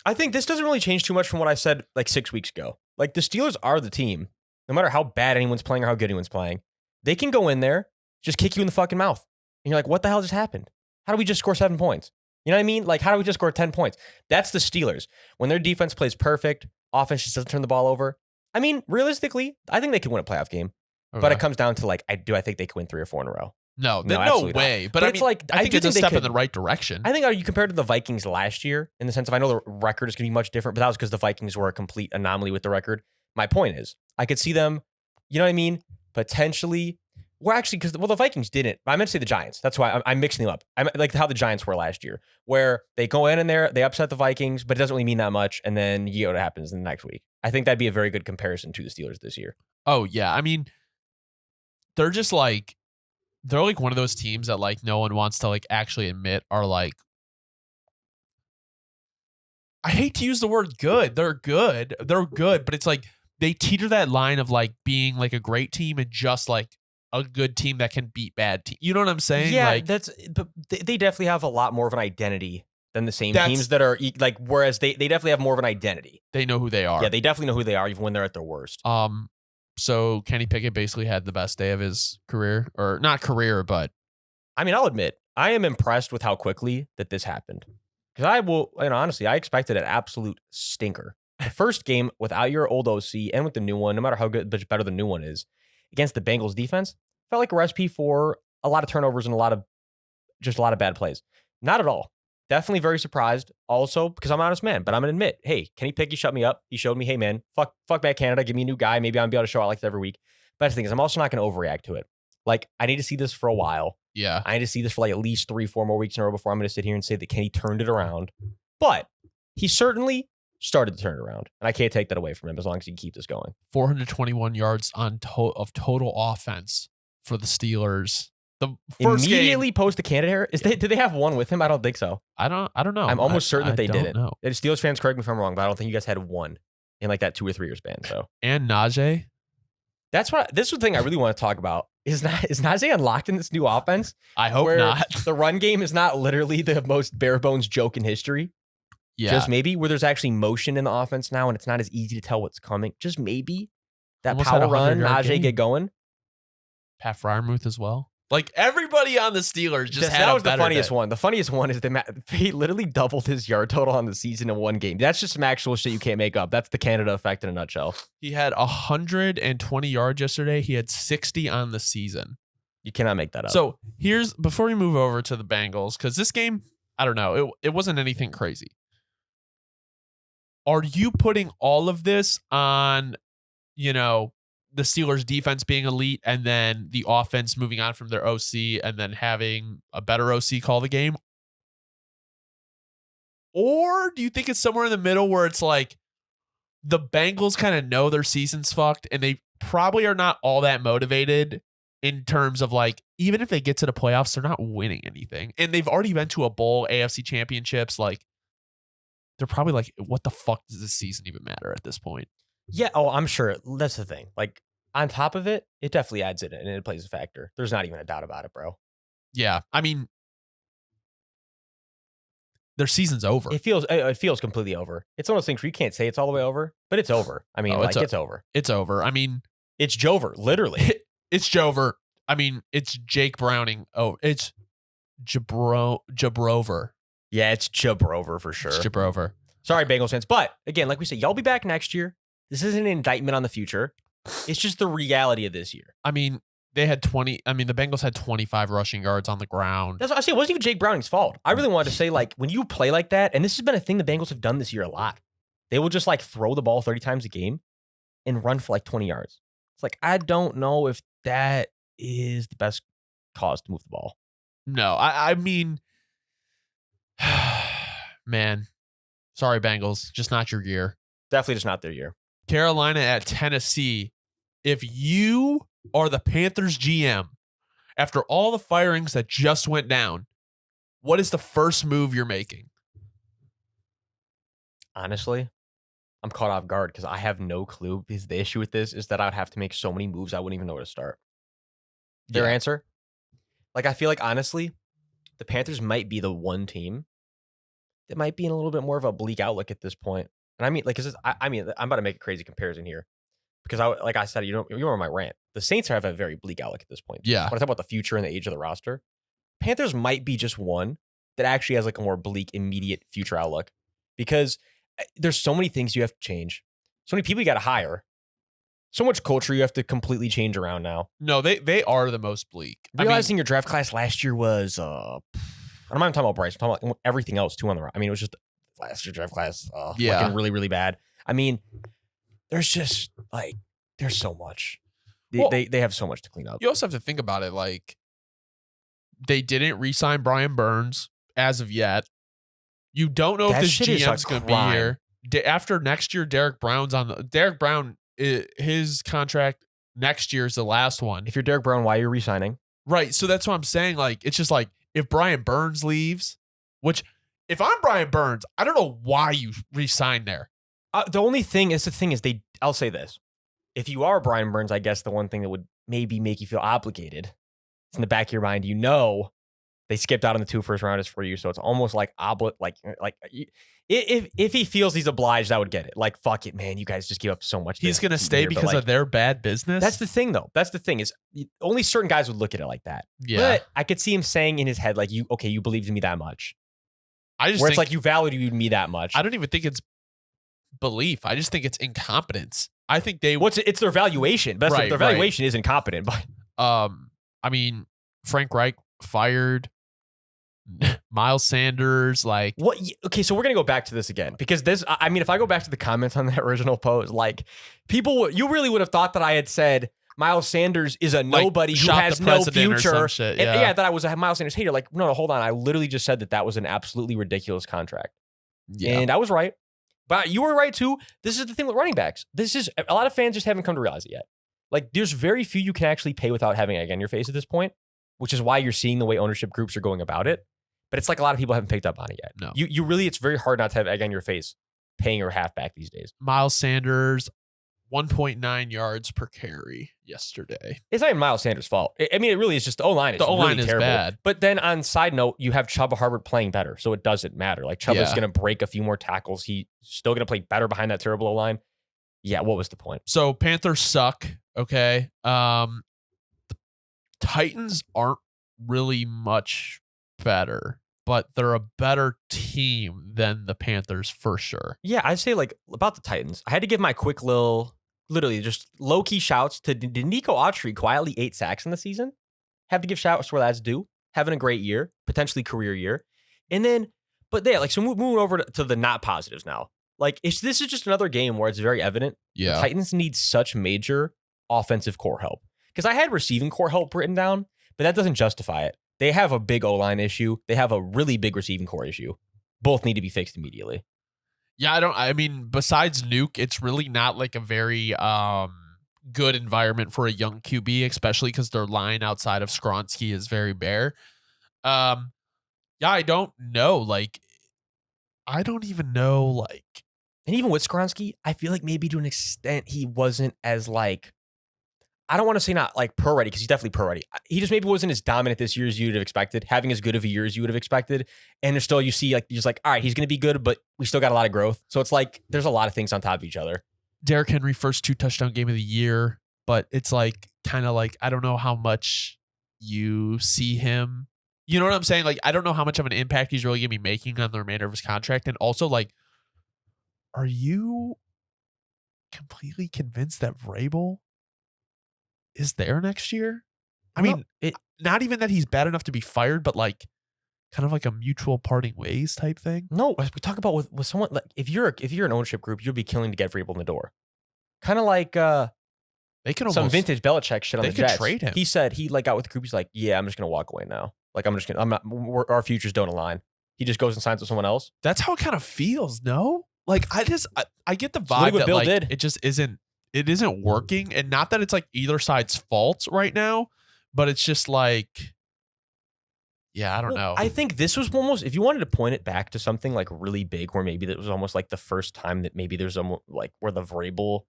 I think this doesn't really change too much from what I said like 6 weeks ago. Like, the Steelers are the team. No matter how bad anyone's playing or how good anyone's playing, they can go in there, just kick you in the fucking mouth. And you're like, what the hell just happened? How do we just score 7 points? You know what I mean? Like, how do we just score 10 points? That's the Steelers. When their defense plays perfect, offense just doesn't turn the ball over. I mean, realistically, I think they could win a playoff game. Okay. But it comes down to, like, I think they could win 3 or 4 in a row? No way. Not. But I mean, it's like, I think it's a step in the right direction. I think you compared to the Vikings last year, in the sense of, I know the record is going to be much different, but that was because the Vikings were a complete anomaly with the record. My point is, I could see them, you know what I mean, potentially. Well, actually, the Vikings didn't. I meant to say the Giants. That's why I'm mixing them up. I'm like how the Giants were last year, where they go in there, they upset the Vikings, but it doesn't really mean that much, and then you know what happens in the next week. I think that'd be a very good comparison to the Steelers this year. Oh, yeah. I mean, they're just like, they're like one of those teams that like no one wants to like actually admit are like, I hate to use the word good. They're good, but it's like they teeter that line of like being like a great team and just like a good team that can beat bad teams. You know what I'm saying? Yeah, but they definitely have a lot more of an identity than the same teams that are like, whereas they definitely have more of an identity. They know who they are. Yeah, they definitely know who they are even when they're at their worst. So Kenny Pickett basically had the best day of his career, or not career, but I mean, I'll admit, I am impressed with how quickly that this happened. Because honestly, I expected an absolute stinker first game without your old OC and with the new one, no matter how good, but better the new one is, against the Bengals defense, felt like a recipe for a lot of turnovers and a lot of bad plays. Not at all. Definitely very surprised. Also, because I'm an honest man, but I'm going to admit, hey, Kenny Pickett shut me up. He showed me, hey, man, fuck back Canada. Give me a new guy. Maybe I'm going to be able to show out like this every week. But the thing is, I'm also not going to overreact to it. Like, I need to see this for a while. Yeah. I need to see this for like at least 3-4 more weeks in a row before I'm going to sit here and say that Kenny turned it around. But he certainly started to turn it around. And I can't take that away from him as long as he can keep this going. 421 yards of total offense for the Steelers. The first immediately game, post the Canada era. Did they have one with him? I don't think so. I don't know. I'm almost certain that they didn't. Know. Steelers fans, correct me if I'm wrong, but I don't think you guys had one in like that 2 or 3 year span. So and Najee. That's what this is the thing I really want to talk about. Is Najee unlocked in this new offense? I hope not. The run game is not literally the most bare bones joke in history. Yeah. Just maybe where there's actually motion in the offense now and it's not as easy to tell what's coming. Just maybe that Almost power had a run, 100-yard Najee game. get going. Pat Fryermuth as well. Like everybody on the Steelers just had that a was the better funniest day. one. The funniest one is he literally doubled his yard total on the season in one game. That's just some actual shit you can't make up. That's the Canada effect in a nutshell. He had 120 yards yesterday. He had 60 on the season. You cannot make that up. So before we move over to the Bengals, because this game, I don't know, it wasn't anything crazy. Are you putting all of this on, the Steelers defense being elite and then the offense moving on from their OC and then having a better OC call the game? Or do you think it's somewhere in the middle where it's like the Bengals kind of know their season's fucked and they probably are not all that motivated in terms of like, even if they get to the playoffs, they're not winning anything. And they've already been to a bowl, AFC championships. Like, they're probably like, what the fuck does this season even matter at this point? Yeah. Oh, I'm sure. That's the thing. Like, on top of it, it definitely adds it and it plays a factor. There's not even a doubt about it, bro. Yeah. I mean, their season's over. It feels completely over. It's one of those things where you can't say it's all the way over, but it's over. I mean, it's over. It's over. I mean, it's Jover, literally. It's Jover. I mean, it's Jake Browning. Oh, it's Jabrover. Yeah, it's Jabrover for sure. It's Jabrover. Sorry, Bengals fans. But again, like we said, y'all be back next year. This isn't an indictment on the future. It's just the reality of this year. I mean, the Bengals had 25 rushing yards on the ground. That's what I say. It wasn't even Jake Browning's fault. I really wanted to say, like, when you play like that, and this has been a thing the Bengals have done this year a lot, they will just, like, throw the ball 30 times a game and run for, like, 20 yards. It's like, I don't know if that is the best cause to move the ball. No, I mean, man, sorry, Bengals, just not your year. Definitely just not their year. Carolina at Tennessee. If you are the Panthers GM, after all the firings that just went down, what is the first move you're making? Honestly, I'm caught off guard because I have no clue. Because the issue with this is that I would have to make so many moves I wouldn't even know where to start. Their answer? Like, I feel like, honestly, the Panthers might be the one team that might be in a little bit more of a bleak outlook at this point. And I mean, like, I'm about to make a crazy comparison here. Because, like I said, you remember my rant. The Saints have a very bleak outlook at this point. Yeah. When I talk about the future and the age of the roster, Panthers might be just one that actually has like a more bleak, immediate future outlook. Because there's so many things you have to change. So many people you got to hire. So much culture you have to completely change around now. No, they are the most bleak. Realizing your draft class last year was, I'm not even talking about Bryce. I'm talking about everything else too on the right. I mean, it was just last year's draft class looking really, really bad. I mean, there's just like, there's so much. They have so much to clean up. You also have to think about it. Like, they didn't re-sign Brian Burns as of yet. You don't know if this GM's going to be here. After next year, Derek Brown, his contract next year is the last one. If you're Derek Brown, why are you re-signing? Right. So that's what I'm saying. Like, it's just like, if Brian Burns leaves, which if I'm Brian Burns, I don't know why you re-sign there. The only thing is, I'll say this. If you are Brian Burns, I guess the one thing that would maybe make you feel obligated is in the back of your mind, they skipped out on the 2 first rounders for you. So it's almost like if he feels he's obliged, I would get it. Like, fuck it, man. You guys just give up so much. He's going to stay because of their bad business. That's the thing, though. That's the thing is only certain guys would look at it like that. Yeah. But I could see him saying in his head, like, you believed in me that much. It's like you valued me that much. I don't even think it's belief. I just think it's incompetence. I think they it's their valuation. But Right, their right. valuation is incompetent. But I mean, Frank Reich fired. Miles Sanders, like what? Okay, so we're gonna go back to this again because I mean, if I go back to the comments on that original post, like you really would have thought that I had said Miles Sanders is a nobody who shot has the no president or future. some shit, And, yeah. that I was a Miles Sanders hater. Like, no, hold on. I literally just said that was an absolutely ridiculous contract, and I was right. But you were right too. This is the thing with running backs. This is a lot of fans just haven't come to realize it yet. Like, there's very few you can actually pay without having egg on your face at this point, which is why you're seeing the way ownership groups are going about it. But it's like a lot of people haven't picked up on it yet. No. You really, it's very hard not to have egg on your face paying your halfback these days. Miles Sanders, 1.9 yards per carry yesterday. It's not even Miles Sanders' fault. I mean, it really is just the O-line is really terrible. Bad. But then on side note, you have Chuba Hubbard playing better, so it doesn't matter. Like, Chuba's going to break a few more tackles. He's still going to play better behind that terrible O-line. Yeah, what was the point? So Panthers suck, okay? The Titans aren't really much better, but they're a better team than the Panthers for sure. Yeah, I'd say like about the Titans, I had to give my quick literally just low-key shouts to Nico Autry, quietly 8 sacks in the season. Have to give shouts where that's due. Having a great year, potentially career year. And then, but yeah, like, so moving over to the not positives now. Like, this is just another game where it's very evident the Titans need such major offensive core help. Because I had receiving core help written down, but that doesn't justify it. They have a big O-line issue. They have a really big receiving core issue. Both need to be fixed immediately. Yeah, I mean, besides Nuke, it's really not like a very good environment for a young QB, especially because their line outside of Skronsky is very bare. Yeah, I don't know. Like, I don't even know, like. And even with Skronsky, I feel like maybe to an extent he wasn't as like, I don't want to say not like pro ready because he's definitely pro ready. He just maybe wasn't as dominant this year as you would have expected, having as good of a year as you would have expected. And there's still, you see, like, you're just like, all right, he's going to be good, but we still got a lot of growth. So it's like, there's a lot of things on top of each other. Derrick Henry, first 2 touchdown game of the year, but it's like, kind of like, I don't know how much you see him. You know what I'm saying? Like, I don't know how much of an impact he's really going to be making on the remainder of his contract. And also, like, are you completely convinced that Vrabel is there next year? I mean, not even that he's bad enough to be fired, but like kind of like a mutual parting ways type thing. No, we talk about with someone like if you're an ownership group, you'll be killing to get Vrabel in the door. Kind of like they can some vintage Belichick shit on the Jets. They could trade him. He said he like got with the group. He's like, yeah, I'm just gonna walk away now. Like, our futures don't align. He just goes and signs with someone else. That's how it kind of feels. No, like I get the vibe that Bill like did. It just isn't. It isn't working, and not that it's like either side's fault right now, but it's just like, yeah, I don't know. I think this was almost, if you wanted to point it back to something like really big, where maybe that was almost like the first time that maybe there's like where the Vrabel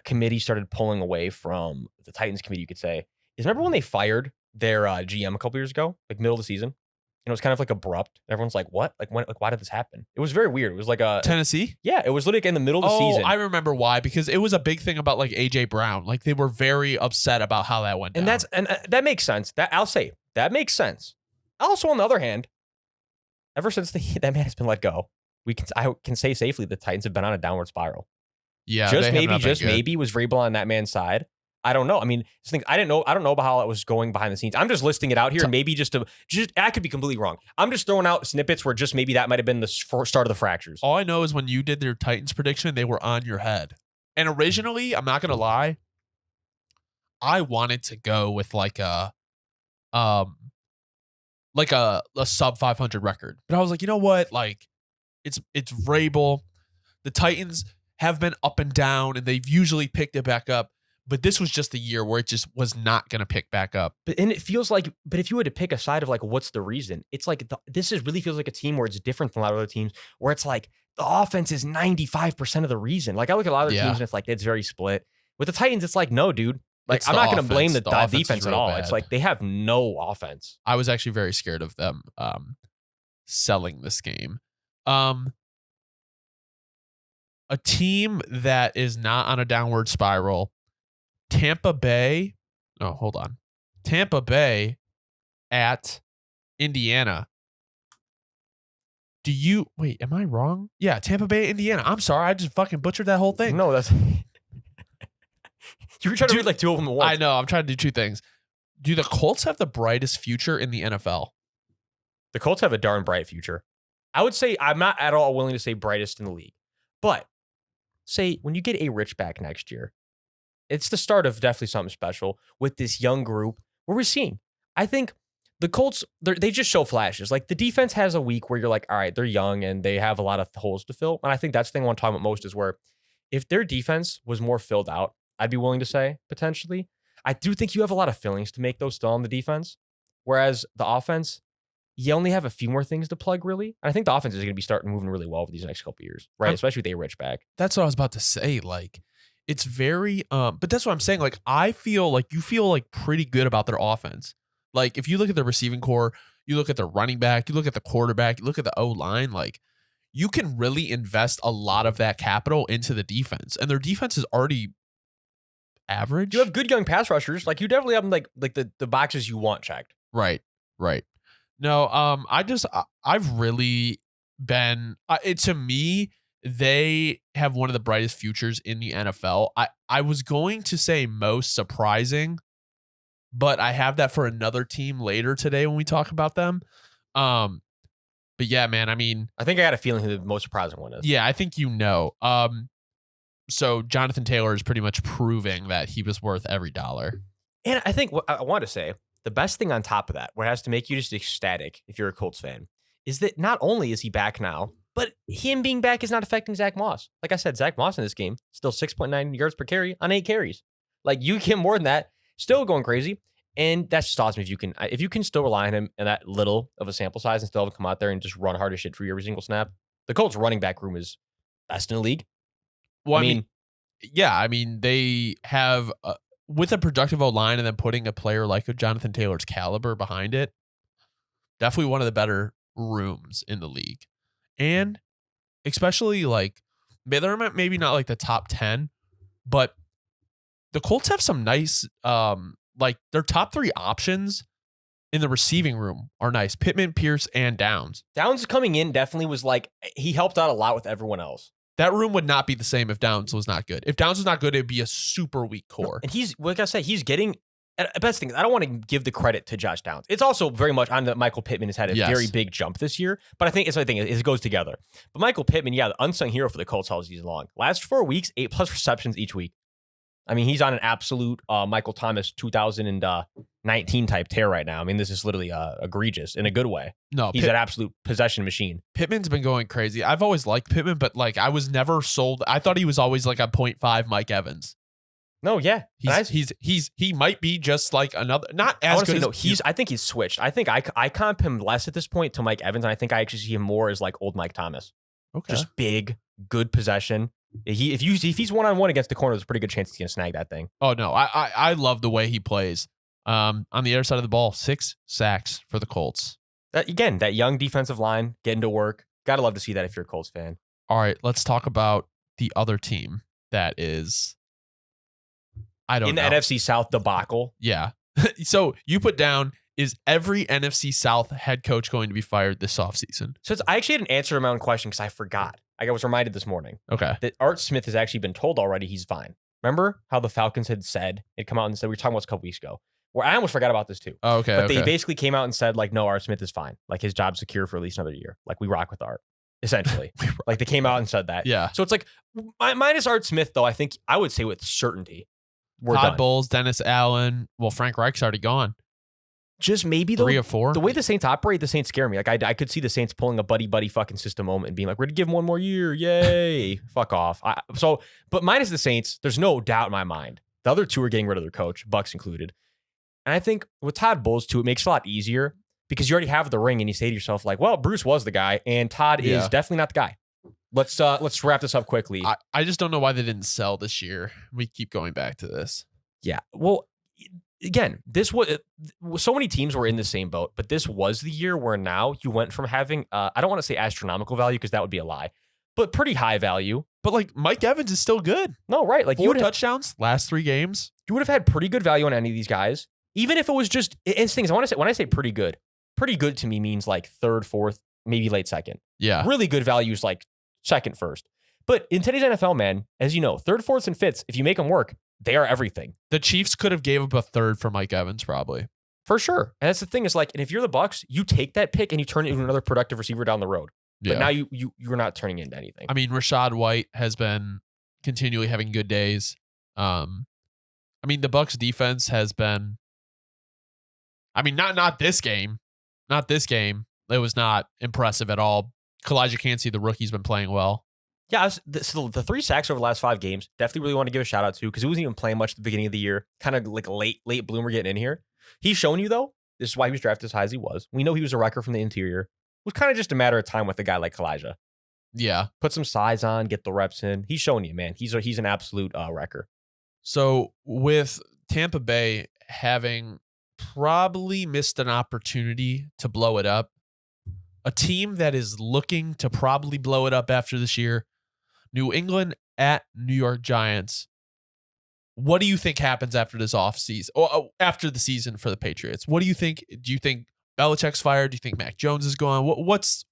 committee started pulling away from the Titans committee, you could say, is remember when they fired their GM a couple years ago, like middle of the season? And it was kind of like abrupt. Everyone's like, what? Like, when? Like, why did this happen? It was very weird. It was like a Tennessee? Yeah, it was literally in the middle of the season. I remember why, because it was a big thing about like AJ Brown. Like, they were very upset about how that went down. And that makes sense. That I'll say that makes sense. Also, on the other hand, ever since that man has been let go, I can say safely the Titans have been on a downward spiral. Yeah, just maybe was Vrabel on that man's side. I don't know. I mean, I don't know about how it was going behind the scenes. I'm just listing it out here. Maybe I could be completely wrong. I'm just throwing out snippets where just maybe that might have been the start of the fractures. All I know is when you did their Titans prediction, they were on your head. And originally, I'm not gonna lie, I wanted to go with like a sub 500 record, but I was like, you know what? Like, it's Vrabel. The Titans have been up and down, and they've usually picked it back up. But this was just a year where it just was not going to pick back up. And it feels like, but if you were to pick a side of like, what's the reason? It's like, this really feels like a team where it's different from a lot of other teams, where it's like the offense is 95% of the reason. Like, I look at a lot of other teams and it's like, it's very split. With the Titans, it's like, no, dude. Like, I'm not going to blame the defense at all. Bad. It's like they have no offense. I was actually very scared of them selling this game. A team that is not on a downward spiral, Tampa Bay at Indiana. Do you wait? Am I wrong? Yeah, Tampa Bay, Indiana. I'm sorry, I just fucking butchered that whole thing. No, that's you were trying to read like two of them at once. I know. I'm trying to do two things. Do the Colts have the brightest future in the NFL? The Colts have a darn bright future. I would say I'm not at all willing to say brightest in the league, but say when you get a Rich back next year, it's the start of definitely something special with this young group where we're seeing. I think the Colts, they just show flashes. Like the defense has a week where you're like, all right, they're young and they have a lot of holes to fill. And I think that's the thing I want to talk about most is where if their defense was more filled out, I'd be willing to say potentially. I do think you have a lot of fillings to make those still on the defense. Whereas the offense, you only have a few more things to plug, really. And I think the offense is going to be starting moving really well over these next couple of years, right? Especially with a Rich back. That's what I was about to say. Like, it's very, but that's what I'm saying. Like, I feel like you feel like pretty good about their offense. Like, if you look at the receiving core, you look at the running back, you look at the quarterback, you look at the O-line, like, you can really invest a lot of that capital into the defense. And their defense is already average. You have good young pass rushers. Like, you definitely have them like the boxes you want checked. Right. No, I've really been, to me, they have one of the brightest futures in the NFL. I was going to say most surprising, but I have that for another team later today when we talk about them. But yeah, man, I mean, I think I got a feeling who the most surprising one is. Yeah, I think you know. So Jonathan Taylor is pretty much proving that he was worth every dollar. And I think what I want to say, the best thing on top of that, what has to make you just ecstatic if you're a Colts fan, is that not only is he back now, but him being back is not affecting Zach Moss. Like I said, Zach Moss in this game, still 6.9 yards per carry on 8 carries. Like you get more than that, still going crazy. And that's just awesome if you can still rely on him in that little of a sample size and still have him come out there and just run hard as shit for you every single snap. The Colts running back room is best in the league. Well, I mean, they have with a productive O-line and then putting a player like a Jonathan Taylor's caliber behind it, definitely one of the better rooms in the league. And especially like, they're maybe not like the top 10, but the Colts have some nice, like their top 3 options in the receiving room are nice. Pittman, Pierce, and Downs. Downs coming in definitely was like, he helped out a lot with everyone else. That room would not be the same if Downs was not good. If Downs was not good, it'd be a super weak core. And he's, like I said, he's getting, best thing, I don't want to give the credit to Josh Downs. It's also very much on that Michael Pittman has had a very big jump this year, but I think it's the thing, it goes together. But Michael Pittman, yeah, the unsung hero for the Colts all season long. Last 4 weeks, 8+ receptions each week. I mean, he's on an absolute Michael Thomas 2019 type tear right now. I mean, this is literally egregious in a good way. No, he's an absolute possession machine. Pittman's been going crazy. I've always liked Pittman, but like I was never sold. I thought he was always like a 0.5 Mike Evans. No, yeah, he might be just like another, not as good. No, I think he's switched. I think I comp him less at this point to Mike Evans, and I think I actually see him more as like old Mike Thomas. Okay, just big, good possession. If he's one-on-one against the corner, there's a pretty good chance he's gonna snag that thing. Oh no, I love the way he plays. On the other side of the ball, 6 sacks for the Colts. That young defensive line getting to work. Gotta love to see that if you're a Colts fan. All right, let's talk about the other team that is, I don't know. In the NFC South debacle. Yeah. So you put down, is every NFC South head coach going to be fired this offseason? So I actually had an answer to my own question because I forgot. I was reminded this morning. Okay. That Art Smith has actually been told already he's fine. Remember how the Falcons had come out and said, we were talking about this a couple weeks ago, where I almost forgot about this too. Oh, okay. But they basically came out and said, like, no, Art Smith is fine. Like his job's secure for at least another year. Like we rock with Art, essentially. Like they came out and said that. Yeah. So it's like, minus Art Smith, though, I think I would say with certainty, we're Todd done. Bowles, Dennis Allen. Well, Frank Reich's already gone. Just maybe 3 or 4. The way the Saints operate, the Saints scare me. Like I could see the Saints pulling a buddy fucking system moment and being like, we're gonna give him one more year, yay! Fuck off. But minus the Saints, there's no doubt in my mind. The other 2 are getting rid of their coach, Bucks included. And I think with Todd Bowles too, it makes it a lot easier because you already have the ring and you say to yourself like, well, Bruce was the guy and Todd is definitely not the guy. Let's wrap this up quickly. I just don't know why they didn't sell this year. We keep going back to this. Yeah. Well, again, this was so many teams were in the same boat, but this was the year where now you went from having I don't want to say astronomical value because that would be a lie, but pretty high value. But like Mike Evans is still good. No, right? Like 4 touchdowns last 3 games. You would have had pretty good value on any of these guys, even if it was just. It's things I want to say when I say pretty good to me means like 3rd, 4th, maybe late second. Yeah. Really good value is like second, first. But in today's NFL, man, as you know, third, fourths, and fifths, if you make them work, they are everything. The Chiefs could have gave up a third for Mike Evans, probably. For sure. And that's the thing is like, and if you're the Bucs, you take that pick and you turn it into another productive receiver down the road. But now you're not turning into anything. I mean, Rashad White has been continually having good days. I mean, the Bucs defense has been. I mean, not this game. Not this game. It was not impressive at all. Kalijah Cansey, the rookie's been playing well. Yeah, so the 3 sacks over the last 5 games, definitely really want to give a shout out to because he wasn't even playing much at the beginning of the year. Kind of like a late bloomer getting in here. He's shown you, though, this is why he was drafted as high as he was. We know he was a wrecker from the interior. It was kind of just a matter of time with a guy like Kalijah. Yeah. Put some size on, get the reps in. He's showing you, man. He's an absolute wrecker. So with Tampa Bay having probably missed an opportunity to blow it up, a team that is looking to probably blow it up after this year, New England at New York Giants. What do you think happens after this offseason? Or after the season for the Patriots? What do you think? Do you think Belichick's fired? Do you think Mac Jones is gone? What's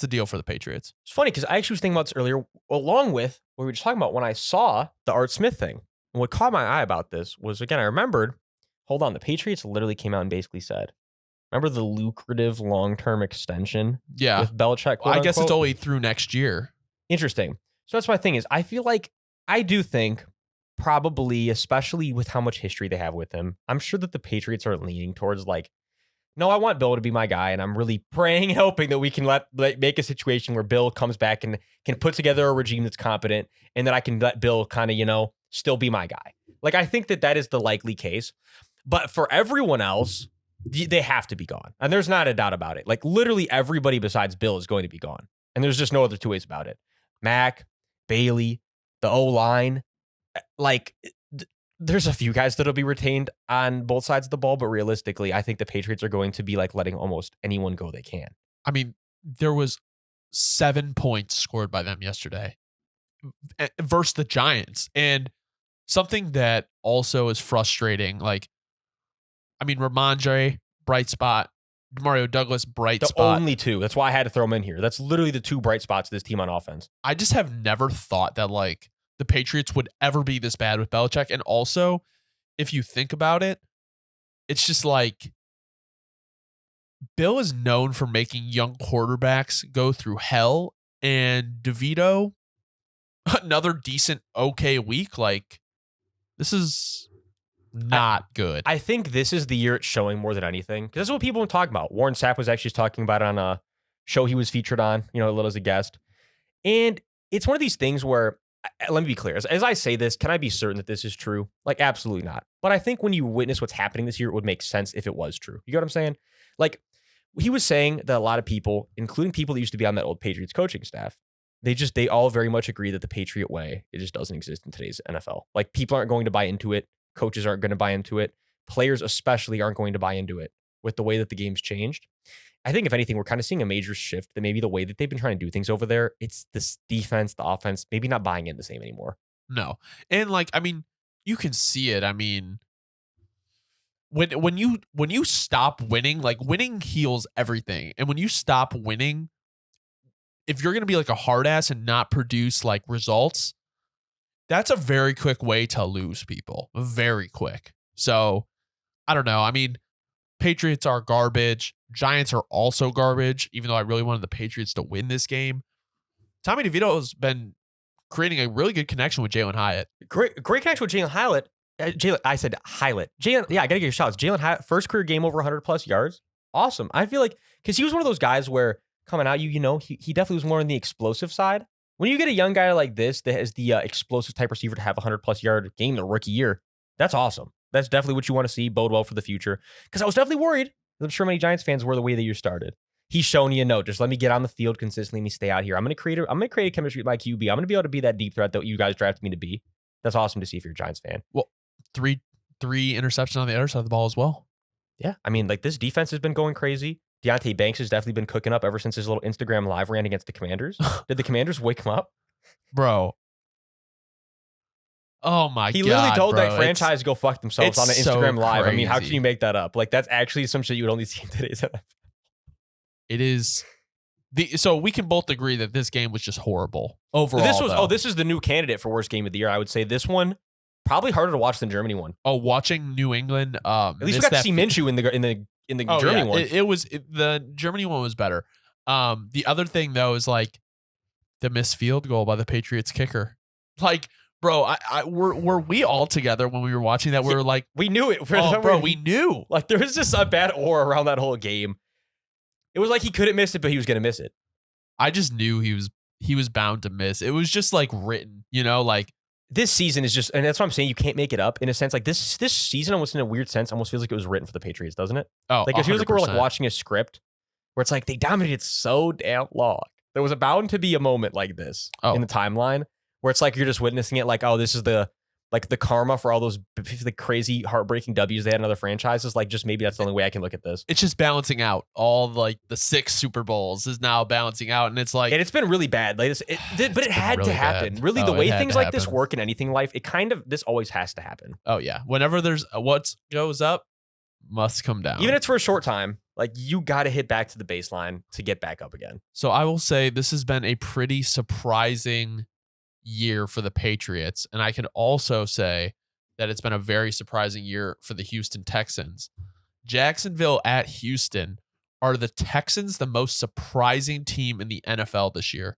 the deal for the Patriots? It's funny because I actually was thinking about this earlier, along with what we were just talking about when I saw the Art Smith thing. And what caught my eye about this was, again, I remembered, hold on, the Patriots literally came out and basically said, remember the lucrative long-term extension with Belichick? I guess it's only through next year. Interesting. So that's my thing is I feel like I do think probably, especially with how much history they have with him, I'm sure that the Patriots are leaning towards like, no, I want Bill to be my guy, and I'm really praying and hoping that we can make a situation where Bill comes back and can put together a regime that's competent, and that I can let Bill kind of, still be my guy. Like, I think that is the likely case. But for everyone else, they have to be gone. And there's not a doubt about it. Like, literally everybody besides Bill is going to be gone. And there's just no other two ways about it. Mac, Bailey, the O-line, like, there's a few guys that'll be retained on both sides of the ball, but realistically, I think the Patriots are going to be like letting almost anyone go they can. I mean, there was 7 points scored by them yesterday versus the Giants. And something that also is frustrating, like, I mean, Ramondre, bright spot. Mario Douglas, bright spot. The only two. That's why I had to throw him in here. That's literally the 2 bright spots of this team on offense. I just have never thought that, like, the Patriots would ever be this bad with Belichick. And also, if you think about it, it's just like Bill is known for making young quarterbacks go through hell, and DeVito, another decent, okay week. Like, this is not good. I think this is the year it's showing more than anything, because that's what people are talking about. Warren Sapp was actually talking about it on a show he was featured on, a little as a guest. And it's one of these things where, let me be clear. As I say this, can I be certain that this is true? Like, absolutely not. But I think when you witness what's happening this year, it would make sense if it was true. You get what I'm saying? Like, he was saying that a lot of people, including people that used to be on that old Patriots coaching staff, they all very much agree that the Patriot way, it just doesn't exist in today's NFL. Like, people aren't going to buy into it. Coaches aren't going to buy into it. Players especially aren't going to buy into it with the way that the game's changed. I think, if anything, we're kind of seeing a major shift that maybe the way that they've been trying to do things over there, it's this defense, the offense, maybe not buying in the same anymore. No. And, like, I mean, you can see it. I mean, when you stop winning, like, winning heals everything. And when you stop winning, if you're going to be like a hard ass and not produce like results, that's a very quick way to lose people. Very quick. So, I don't know. I mean, Patriots are garbage. Giants are also garbage, even though I really wanted the Patriots to win this game. Tommy DeVito has been creating a really good connection with Jalen Hyatt. Great connection with Jalen Hyatt. I said Hyatt. Jalen, yeah, I got to get your shots. Jalen Hyatt, first career game over 100 plus yards. Awesome. I feel like, because he was one of those guys where coming out, he definitely was more on the explosive side. When you get a young guy like this that has the explosive type receiver to have a 100 plus yard game the rookie year, that's awesome. That's definitely what you want to see, bode well for the future. Because I was definitely worried. I'm sure many Giants fans were the way that you started. He's shown you, no, just let me get on the field consistently. Let me stay out here. I'm going to create a chemistry with my QB. I'm going to be able to be that deep threat that you guys drafted me to be. That's awesome to see if you're a Giants fan. Well, three interceptions on the other side of the ball as well. Yeah, I mean, like, this defense has been going crazy. Deontay Banks has definitely been cooking up ever since his little Instagram live rant against the Commanders. Did the Commanders wake him up? Bro. Oh my God. He literally told that franchise to go fuck themselves on an Instagram live. Crazy. I mean, how can you make that up? Like, that's actually some shit you would only see in today's NFL. It is So we can both agree that this game was just horrible overall. This is the new candidate for worst game of the year. I would say this one probably harder to watch than Germany one. Oh, watching New England. At least we got to see Minshew in the Germany one. The Germany one was better. The other thing though is like the missed field goal by the Patriots kicker. Like, bro, were we all together when we were watching that? We were like, we knew it. We knew. Like there was just a bad aura around that whole game. It was like he couldn't miss it, but he was going to miss it. I just knew he was bound to miss. It was just like written, like this season is just, and that's what I'm saying. You can't make it up in a sense. Like this season, almost in a weird sense, almost feels like it was written for the Patriots, doesn't it? Oh, like it feels like we're like watching a script where it's like they dominated so damn long. There was bound to be a moment like this in the timeline where it's like you're just witnessing it. Like, oh, this is the karma for all those the crazy heartbreaking W's they had in other franchises. Like, just maybe that's the only way I can look at this. It's just balancing out. All like the 6 Super Bowls is now balancing out, and it's like, and it's been really bad. Like this, but it had really to happen. bad. Really, the way things like this work in anything in life, this always has to happen. Oh yeah, whenever there's what goes up must come down. Even if it's for a short time, like you got to hit back to the baseline to get back up again. So I will say this has been a pretty surprising year for the Patriots, and I can also say that it's been a very surprising year for the Houston Texans. Jacksonville at Houston. Are the Texans the most surprising team in the NFL this year?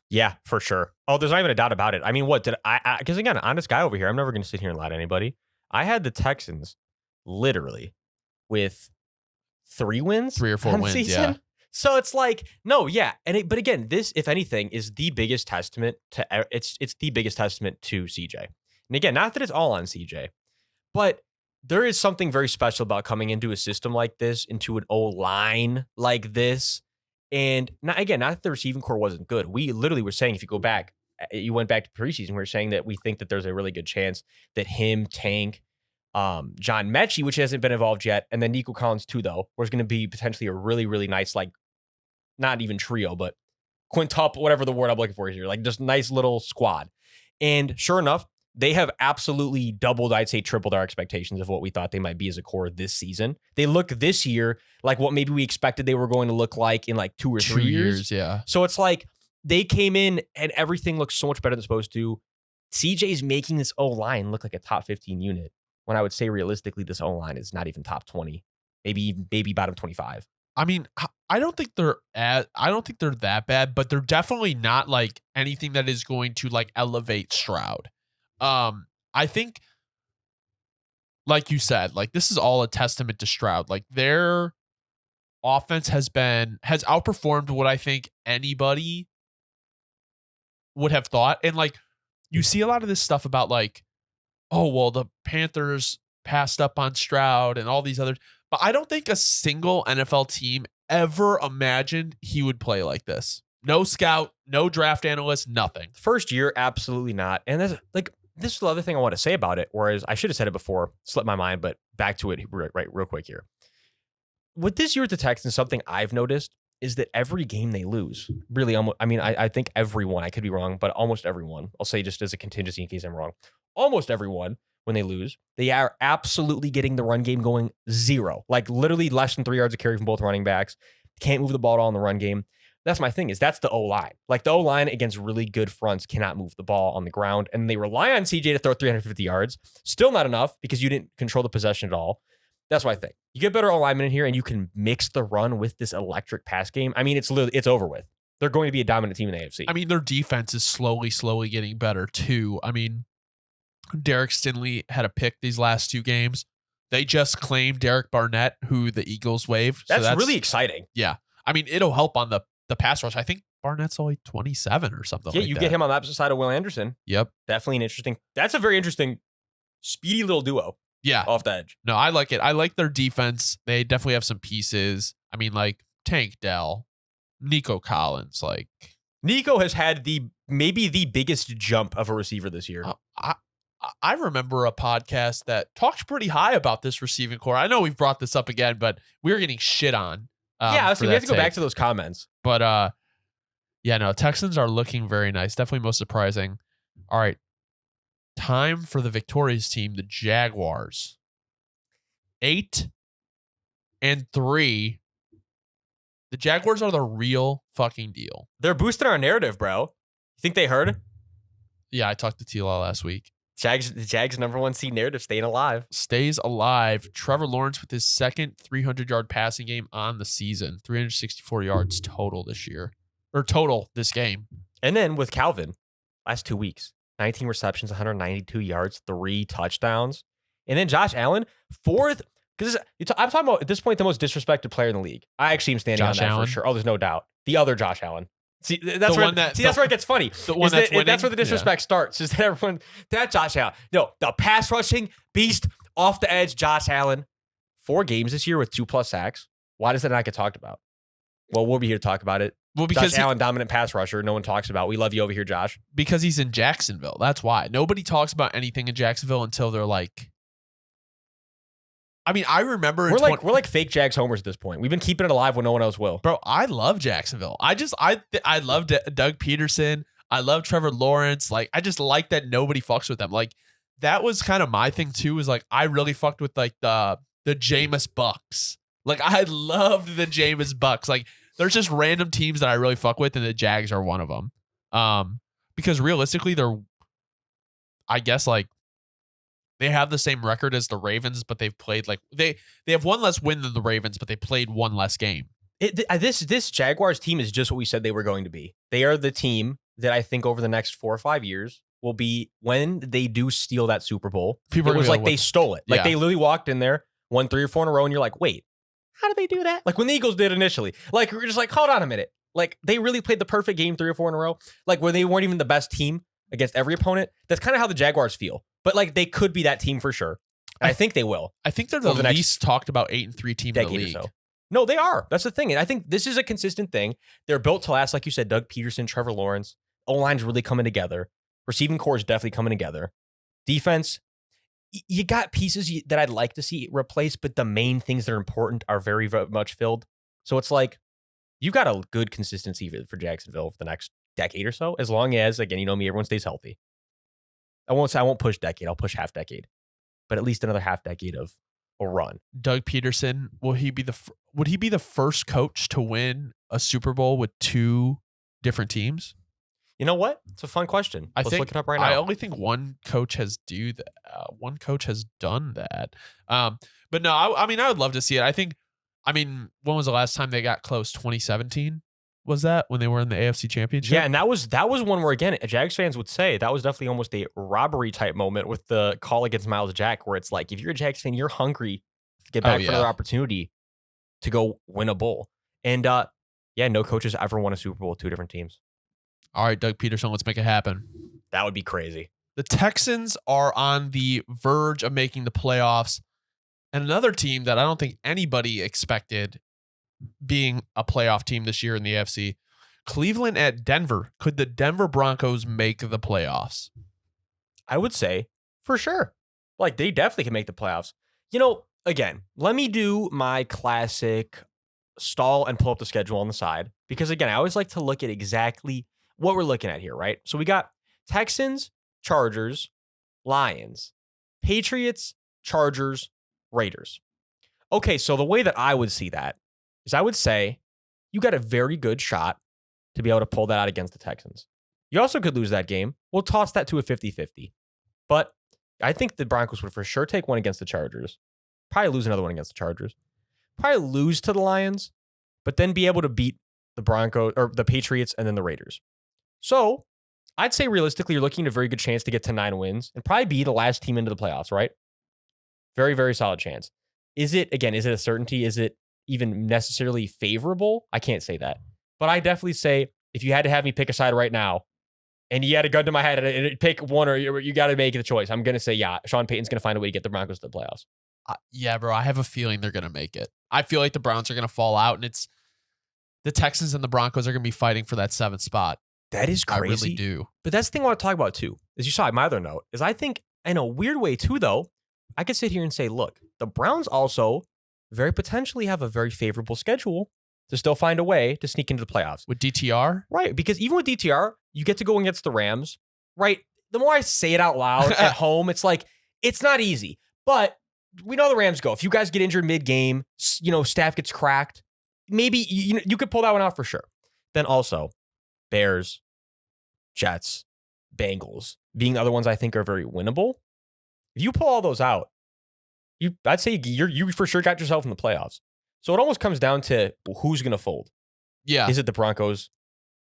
Yeah, for sure. Oh, there's not even a doubt about it. I mean, what did I because again, honest guy over here, I'm never going to sit here and lie to anybody. I had the Texans literally with 3 wins, 3 or 4 wins, season. Yeah. So it's like, no, yeah. But again, this, if anything, is the biggest testament to it's the biggest testament to CJ. And again, not that it's all on CJ, but there is something very special about coming into a system like this, into an O-line like this. And not that the receiving core wasn't good. We literally were saying, if you went back to preseason, we were saying that we think that there's a really good chance that him, Tank, John Mechie, which hasn't been involved yet, and then Nico Collins too, though, was going to be potentially a really, really nice, like, not even trio, but quintuple, whatever the word I'm looking for here, like just nice little squad. And sure enough, they have absolutely doubled, I'd say tripled our expectations of what we thought they might be as a core this season. They look this year like what maybe we expected they were going to look like in like 2 or 3 years. Yeah. So it's like they came in and everything looks so much better than it's supposed to. CJ's making this O-line look like a top 15 unit, when I would say realistically this O-line is not even top 20, maybe bottom 25. I mean, I don't think they're that bad, but they're definitely not like anything that is going to like elevate Stroud. I think, like you said, like this is all a testament to Stroud. Like their offense has outperformed what I think anybody would have thought. And like you see a lot of this stuff about like, oh, well, the Panthers passed up on Stroud and all these others. But I don't think a single NFL team ever imagined he would play like this. No scout, no draft analyst, nothing. First year, absolutely not. And this is the other thing I want to say about it, whereas I should have said it before, slipped my mind, but back to it real quick here. With this year with the Texans, something I've noticed is that every game they lose, really, I think everyone, I could be wrong, but almost everyone, I'll say just as a contingency in case I'm wrong, almost everyone, when they lose, they are absolutely getting the run game going 0. Like literally less than 3 yards of carry from both running backs. Can't move the ball at all in the run game. That's my thing, is that's the O-line. Like the O-line against really good fronts cannot move the ball on the ground. And they rely on CJ to throw 350 yards. Still not enough because you didn't control the possession at all. That's what I think. You get better O-linemen in here and you can mix the run with this electric pass game. I mean, it's over with. They're going to be a dominant team in the AFC. I mean, their defense is slowly getting better too. I mean, Derek Stingley had a pick these last 2 games. They just claimed Derek Barnett, who the Eagles waived. That's really exciting. Yeah. I mean, it'll help on the pass rush. I think Barnett's only 27 or something like that. Yeah, you get him on the opposite side of Will Anderson. Yep. Definitely that's a very interesting, speedy little duo. Yeah. Off the edge. No, I like it. I like their defense. They definitely have some pieces. I mean, like Tank Dell, Nico Collins, like. Nico has had maybe the biggest jump of a receiver this year. I remember a podcast that talked pretty high about this receiving core. I know we've brought this up again, but we were getting shit on. We have to go back to those comments. But Texans are looking very nice. Definitely most surprising. All right. Time for the victorious team, the Jaguars. 8-3. The Jaguars are the real fucking deal. They're boosting our narrative, bro. You think they heard? Yeah, I talked to T-Law last week. The Jags number 1 seed narrative staying alive. Stays alive. Trevor Lawrence with his second 300-yard passing game on the season. 364 yards total this year. Or total this game. And then with Calvin, last 2 weeks, 19 receptions, 192 yards, 3 touchdowns. And then Josh Allen, 4th. Because I'm talking about, at this point, the most disrespected player in the league. I actually am standing Josh on that Allen? for sure. Oh, there's no doubt. The other Josh Allen. See, that's The where one that- that's where it gets funny. The one that's winning? That's where the disrespect starts. Is that everyone? That Josh Allen. No, the pass rushing beast off the edge, Josh Allen. 4 games this year with 2+ sacks. Why does that not get talked about? Well, we'll be here to talk about it. Well, because Josh Allen, dominant pass rusher. No one talks about. We love you over here, Josh. because he's in Jacksonville. That's why. Nobody talks about anything in Jacksonville until they're like. I mean, I remember in We're like fake Jags homers at this point. We've been keeping it alive when no one else will. Bro, I love Jacksonville. I love Doug Peterson. I love Trevor Lawrence. Like, I just like that nobody fucks with them. Like, that was kind of my thing too. Is like I really fucked with like the Jameis Bucks. Like, I loved the Jameis Bucks. Like, there's just random teams that I really fuck with, and the Jags are one of them. Because realistically, I guess like. They have the same record as the Ravens, but they've played like they have 1 less win than the Ravens, but they played 1 less game. This Jaguars team is just what we said they were going to be. They are the team that I think over the next 4 or 5 years will be when they do steal that Super Bowl. People it are was gonna like be they stole it. Like Yeah. they literally walked in there, won 3 or 4 in a row, and you're like, wait, how did they do that? Like when the Eagles did initially. Like we're just like, hold on a minute. Like they really played the perfect game 3 or 4 in a row. Like where they weren't even the best team against every opponent. That's kind of how the Jaguars feel. But like they could be that team for sure. I think they will. I think they're the Over the next least talked about 8-3 team in the Decade or league. so. No, they are. That's the thing. And I think this is a consistent thing. They're built to last, like you said, Doug Peterson, Trevor Lawrence. O-line's really coming together. Receiving core is definitely coming together. Defense, you got pieces that I'd like to see replaced, but the main things that are important are very, very much filled. So it's like you got a good consistency for Jacksonville for the next decade or so, as long as, again, you know me, everyone stays healthy. I won't push decade. I'll push half decade, but at least another half decade of a run. Doug Peterson, would he be the first coach to win a Super Bowl with 2 different teams? You know what? It's a fun question. Let's look it up right now. I only think one coach has done that. But no, I mean, I would love to see it. When was the last time they got close? 2017 was that when they were in the AFC Championship? Yeah, and that was one where, again, Jags fans would say that was definitely almost a robbery type moment with the call against Miles Jack, where it's like, if you're a Jags fan, you're hungry to get back for another opportunity to go win a bowl. And no coaches ever won a Super Bowl with 2 different teams. All right, Doug Peterson, let's make it happen. That would be crazy. The Texans are on the verge of making the playoffs. And another team that I don't think anybody expected being a playoff team this year in the AFC, Cleveland at Denver. Could the Denver Broncos make the playoffs? I would say for sure. Like, they definitely can make the playoffs. You know, again, let me do my classic stall and pull up the schedule on the side. Because, again, I always like to look at exactly what we're looking at here, right? So we got Texans, Chargers, Lions, Patriots, Chargers, Raiders. Okay, so the way that I would see that is I would say you got a very good shot to be able to pull that out against the Texans. You also could lose that game. We'll toss that to a 50-50. But I think the Broncos would for sure take one against the Chargers. Probably lose another one against the Chargers. Probably lose to the Lions, but then be able to beat the Broncos or the Patriots and then the Raiders. So I'd say realistically, you're looking at a very good chance to get to 9 wins and probably be the last team into the playoffs, right? Very, very solid chance. Is it a certainty? Is it even necessarily favorable? I can't say that. But I definitely say if you had to have me pick a side right now and you had a gun to my head and pick one or you got to make the choice, I'm going to say, yeah, Sean Payton's going to find a way to get the Broncos to the playoffs. Yeah, bro, I have a feeling they're going to make it. I feel like the Browns are going to fall out, and it's the Texans and the Broncos are going to be fighting for that 7th spot. That is crazy. I really do. But that's the thing I want to talk about, too, as you saw in my other note, is I think in a weird way, too, though, I could sit here and say, look, the Browns also very potentially have a very favorable schedule to still find a way to sneak into the playoffs. With DTR? Right, because even with DTR, you get to go against the Rams, right? The more I say it out loud at home, it's like, it's not easy. But we know the Rams go. If you guys get injured mid-game, staff gets cracked, maybe you could pull that one out for sure. Then also Bears, Jets, Bengals being the other ones I think are very winnable. If you pull all those out, I'd say you for sure got yourself in the playoffs. So it almost comes down to who's going to fold. Yeah. Is it the Broncos?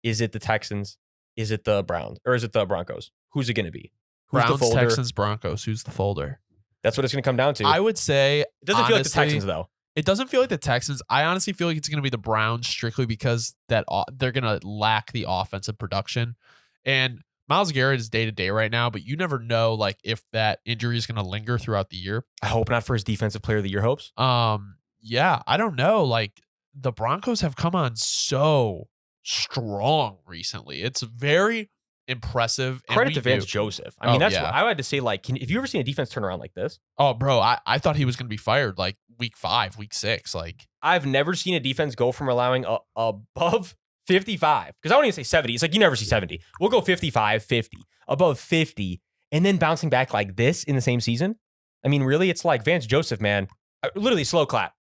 Is it the Texans? Is it the Browns? Or is it the Broncos? Who's it going to be? Who's Browns, the folder? Texans, Broncos. Who's the folder? That's what it's going to come down to. I would say It doesn't feel like the Texans, though. It doesn't feel like the Texans. I honestly feel like it's going to be the Browns strictly because they're going to lack the offensive production. And Myles Garrett is day-to-day right now, but you never know like if that injury is going to linger throughout the year. I hope not for his defensive player of the year hopes. Yeah, I don't know. Like the Broncos have come on so strong recently. It's very impressive. Credit to Vance Joseph. I mean, that's yeah. what I had to say. Like, have you ever seen a defense turn around like this? Oh, bro, I thought he was going to be fired like week 5, week 6. Like, I've never seen a defense go from allowing above 55, because I won't even say 70. It's like you never see 70. We'll go 55, 50, above 50, and then bouncing back like this in the same season. I mean, really, it's like Vance Joseph, man. Literally slow clap.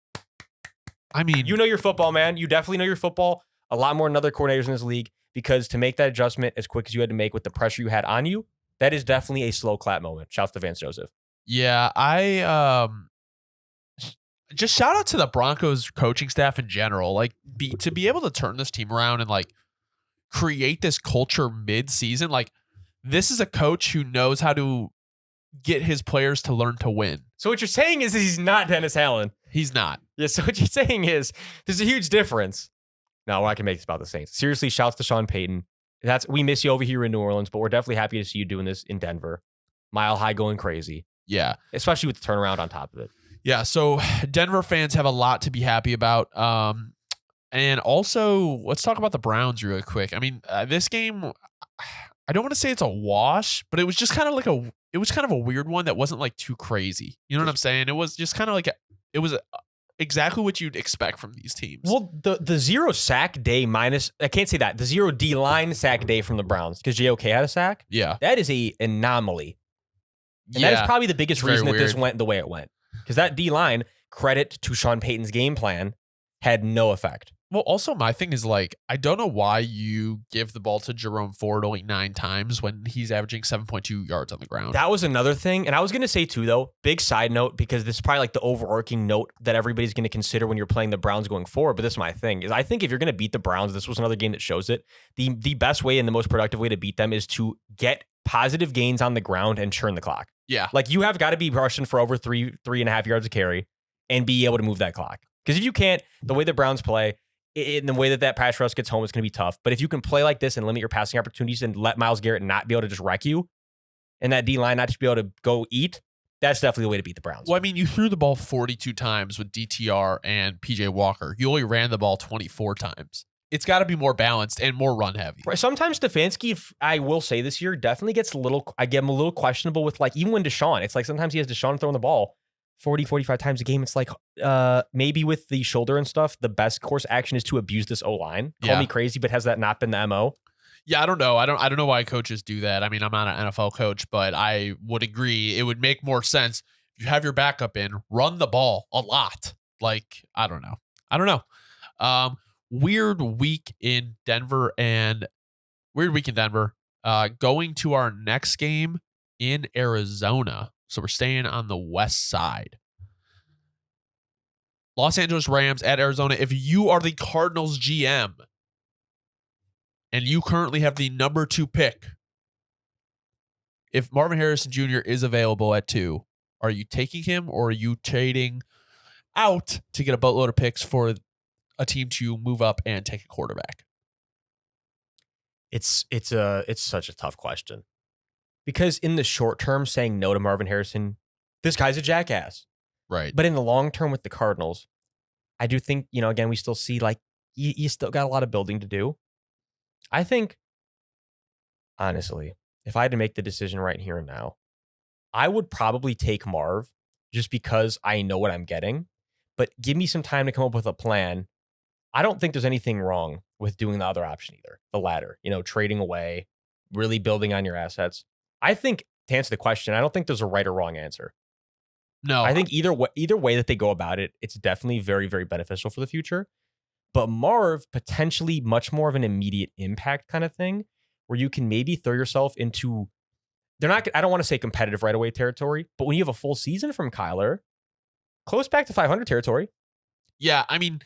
I mean, you know your football, man. You definitely know your football a lot more than other coordinators in this league, because to make that adjustment as quick as you had to make with the pressure you had on you, that is definitely a slow clap moment. Shouts to Vance Joseph. Yeah, I just shout out to the Broncos coaching staff in general. Like to be able to turn this team around and like create this culture mid-season. Like this is a coach who knows how to get his players to learn to win. So what you're saying is he's not Dennis Allen. He's not. Yeah, so what you're saying is there's a huge difference. No, I can make this about the Saints. Seriously, shouts to Sean Payton. We miss you over here in New Orleans, but we're definitely happy to see you doing this in Denver. Mile High going crazy. Yeah. Especially with the turnaround on top of it. Yeah, so Denver fans have a lot to be happy about. And also, let's talk about the Browns real quick. I mean, this game, I don't want to say it's a wash, but it was just kind of like a weird one that wasn't like too crazy. You know what I'm saying? It was just kind of like it was exactly what you'd expect from these teams. Well, the 0 sack day minus, I can't say that, the 0 D-line sack day from the Browns, because JOK had a sack. Yeah. That is an anomaly. And that is probably the biggest reason that this went the way it went. Because that D-line, credit to Sean Payton's game plan, had no effect. Well, also my thing is like, I don't know why you give the ball to Jerome Ford only 9 times when he's averaging 7.2 yards on the ground. That was another thing. And I was going to say too, though, big side note, because this is probably like the overarching note that everybody's going to consider when you're playing the Browns going forward. But this is my thing, is I think if you're going to beat the Browns, this was another game that shows it. The best way and the most productive way to beat them is to get positive gains on the ground and churn the clock. Yeah. Like you have got to be rushing for over 3.5 yards of carry and be able to move that clock. Because if you can't, the way the Browns play, in the way that pass rush gets home, it's going to be tough. But if you can play like this and limit your passing opportunities and let Myles Garrett not be able to just wreck you, and that D-line not just be able to go eat, that's definitely the way to beat the Browns. Well, I mean, you threw the ball 42 times with DTR and PJ Walker. You only ran the ball 24 times. It's got to be more balanced and more run heavy. Sometimes Stefanski, I will say this year, definitely gets I get him a little questionable with like, even when Deshaun, it's like sometimes he has Deshaun throwing the ball 40, 45 times a game. It's like maybe with the shoulder and stuff, the best course action is to abuse this O-line. Call me crazy, but has that not been the MO? Yeah, I don't know. I don't know why coaches do that. I mean, I'm not an NFL coach, but I would agree it would make more sense if you have your backup in, run the ball a lot. Like, I don't know. Weird week in Denver. Going to our next game in Arizona. So we're staying on the west side. Los Angeles Rams at Arizona. If you are the Cardinals GM and you currently have the number 2 pick, if Marvin Harrison Jr. is available at 2, are you taking him or are you trading out to get a boatload of picks for a team to move up and take a quarterback? It's such a tough question. Because in the short term, saying no to Marvin Harrison, this guy's a jackass. Right. But in the long term with the Cardinals, I do think, again, we still see like you still got a lot of building to do. I think, honestly, if I had to make the decision right here and now, I would probably take Marv just because I know what I'm getting. But give me some time to come up with a plan. I don't think there's anything wrong with doing the other option either, the latter, trading away, really building on your assets. I think, to answer the question, I don't think there's a right or wrong answer. No. I think either way that they go about it, it's definitely very, very beneficial for the future. But Marv, potentially much more of an immediate impact kind of thing, where you can maybe throw yourself into, I don't want to say competitive right away territory, but when you have a full season from Kyler, close back to 500 territory. Yeah, I mean,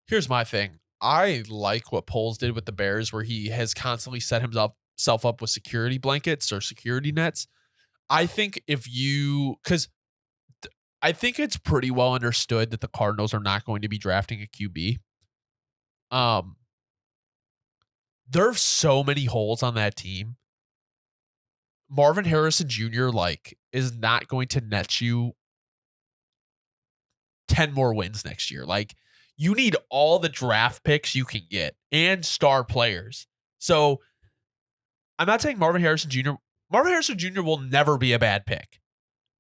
here's my thing. I like what Poles did with the Bears, where he has constantly set himself up with security blankets or security nets. I think because I think it's pretty well understood that the Cardinals are not going to be drafting a QB. There's so many holes on that team. Marvin Harrison Jr. is not going to net you 10 more wins next year. You need all the draft picks you can get and star players. So I'm not saying Marvin Harrison Jr. Marvin Harrison Jr. will never be a bad pick,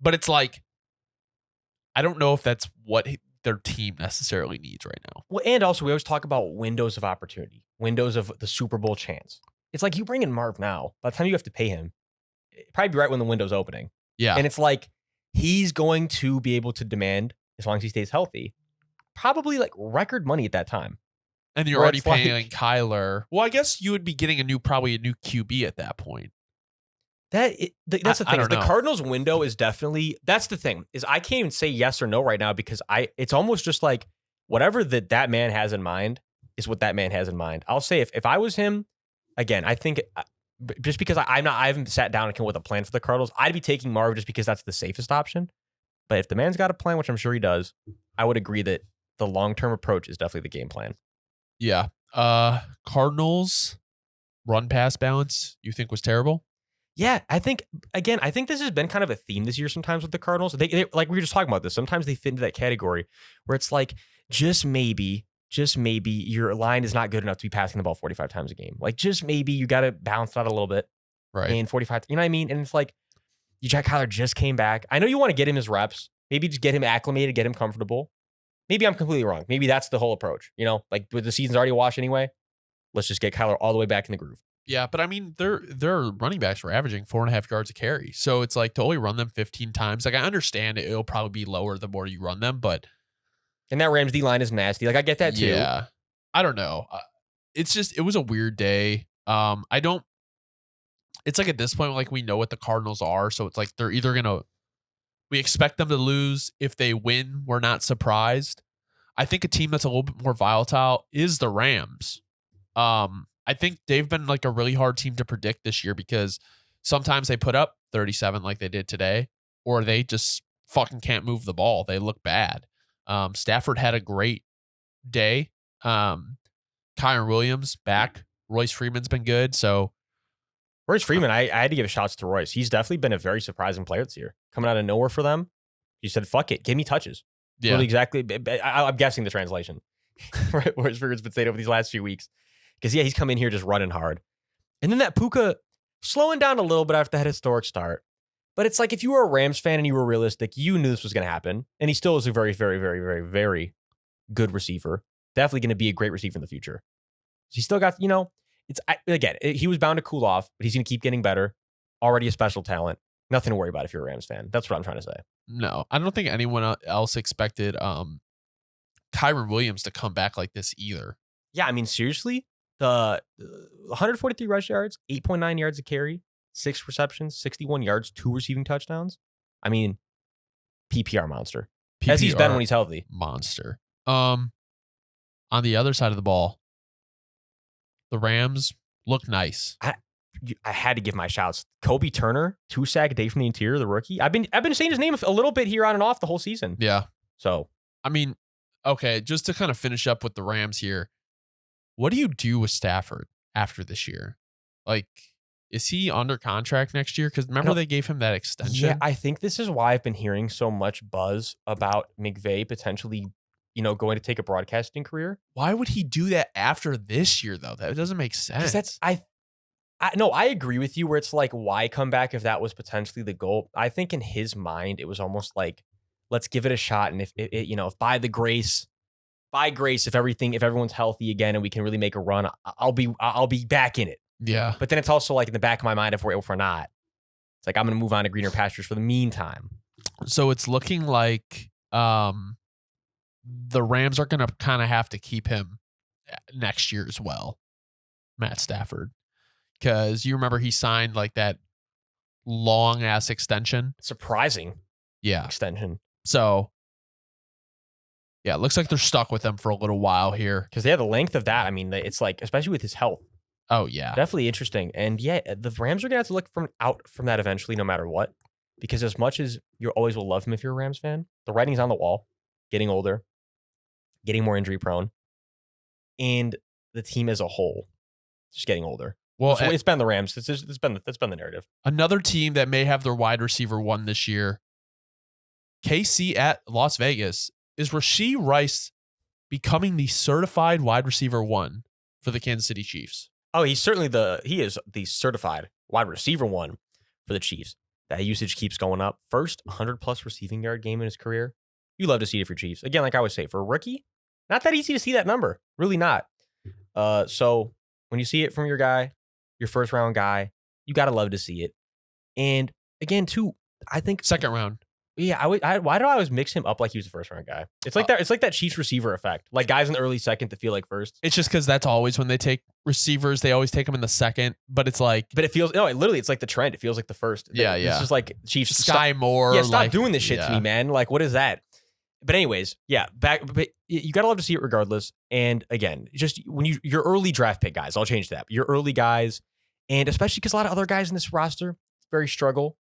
but it's I don't know if that's what their team necessarily needs right now. Well, and also we always talk about windows of opportunity, windows of the Super Bowl chance. It's you bring in Marv now, by the time you have to pay him, it'd probably be right when the window's opening. Yeah. And it's he's going to be able to demand, as long as he stays healthy, probably record money at that time. And you're already paying Kyler. Well, I guess you would be getting probably a new QB at that point. That's the thing. The Cardinals window is definitely, that's the thing, is I can't even say yes or no right now because it's almost just whatever that man has in mind is what that man has in mind. I'll say if I was him, again, I think just because I haven't sat down and come with a plan for the Cardinals, I'd be taking Marv just because that's the safest option. But if the man's got a plan, which I'm sure he does, I would agree that the long-term approach is definitely the game plan. Yeah. Cardinals run pass balance, you think was terrible? Yeah, I think this has been kind of a theme this year sometimes with the Cardinals. They like we were just talking about this. Sometimes they fit into that category where it's just maybe your line is not good enough to be passing the ball 45 times a game. Just maybe you got to balance it out a little bit. Right. And 45, you know what I mean? And it's Jack Kyler just came back. I know you want to get him his reps. Maybe just get him acclimated, get him comfortable. Maybe I'm completely wrong. Maybe that's the whole approach. The season's already washed anyway. Let's just get Kyler all the way back in the groove. Yeah, but I mean, their running backs were averaging 4.5 yards a carry. So it's to only run them 15 times. I understand it'll probably be lower the more you run them, but. And that Rams D line is nasty. I get that too. Yeah. I don't know. It was a weird day. It's at this point, we know what the Cardinals are. So it's they're either we expect them to lose. If they win, we're not surprised. I think a team that's a little bit more volatile is the Rams. I think they've been a really hard team to predict this year because sometimes they put up 37 like they did today, or they just fucking can't move the ball. They look bad. Stafford had a great day. Kyron Williams back. Royce Freeman's been good. So Royce Freeman, I had to give shots to Royce. He's definitely been a very surprising player this year. Coming out of nowhere for them. He said, fuck it. Give me touches. Yeah. Really exactly. I'm guessing the translation. Royce Freeman's been saying over these last few weeks. Because, yeah, he's come in here just running hard. And then that Puka slowing down a little bit after that historic start. But it's if you were a Rams fan and you were realistic, you knew this was going to happen. And he still is a very, very, very, very, very good receiver. Definitely going to be a great receiver in the future. So he still got, he was bound to cool off, but he's going to keep getting better. Already a special talent. Nothing to worry about if you're a Rams fan. That's what I'm trying to say. No, I don't think anyone else expected Kyron Williams to come back like this either. Yeah, I mean, seriously, the 143 rush yards, 8.9 yards a carry, 6 receptions, 61 yards, 2 receiving touchdowns. I mean, PPR monster. PPR as he's been when he's healthy. Monster. On the other side of the ball, the Rams look nice. I had to give my shouts. Kobe Turner, 2-sack day from the interior, the rookie. I've been saying his name a little bit here on and off the whole season. Yeah. So, I mean, okay, just to kind of finish up with the Rams here. What do you do with Stafford after this year? Is he under contract next year? Because remember they gave him that extension? Yeah, I think this is why I've been hearing so much buzz about McVay potentially, going to take a broadcasting career. Why would he do that after this year, though? That doesn't make sense. I agree with you where it's why come back if that was potentially the goal? I think in his mind, it was almost let's give it a shot. And if by grace, if everyone's healthy again and we can really make a run, I'll be back in it. Yeah. But then it's also in the back of my mind, if we're not, it's I'm going to move on to greener pastures for the meantime. So it's looking like the Rams are going to kind of have to keep him next year as well, Matt Stafford, because you remember he signed like that long ass extension. Surprising Yeah. extension. So, yeah, it looks like they're stuck with him for a little while here. Because the length of that, I mean, it's like, especially with his health. Oh, yeah. Definitely interesting. And yeah, the Rams are going to have to look out from that eventually, no matter what. Because as much as you always will love him if you're a Rams fan, the writing's on the wall, getting older, getting more injury prone, and the team as a whole just getting older. Well, so it's been the Rams. That's been the narrative. Another team that may have their wide receiver one this year, KC at Las Vegas, is Rashee Rice becoming the certified wide receiver one for the Kansas City Chiefs? Oh, he is the certified wide receiver one for the Chiefs. That usage keeps going up. First 100+ receiving yard game in his career. You love to see it for Chiefs. Again, like I always say, for a rookie, not that easy to see that number. Really not. So when you see it from your guy, your first round guy, you gotta love to see it. And again, too, I think second round. Yeah, why do I always mix him up like he was a first round guy? It's like that. It's like that Chiefs receiver effect. Like guys in the early second to feel like first. It's just because that's always when they take receivers. They always take them in the second. But it's like, it literally, it's like the trend. It feels like the first. Yeah. It's just like Chiefs. Sky Moore. Yeah, stop doing this shit to me, man. Like, what is that? But anyways, yeah, but you gotta love to see it regardless. And again, just when your early draft pick guys, I'll change that. Your early guys, and especially because a lot of other guys in this roster, it's very struggle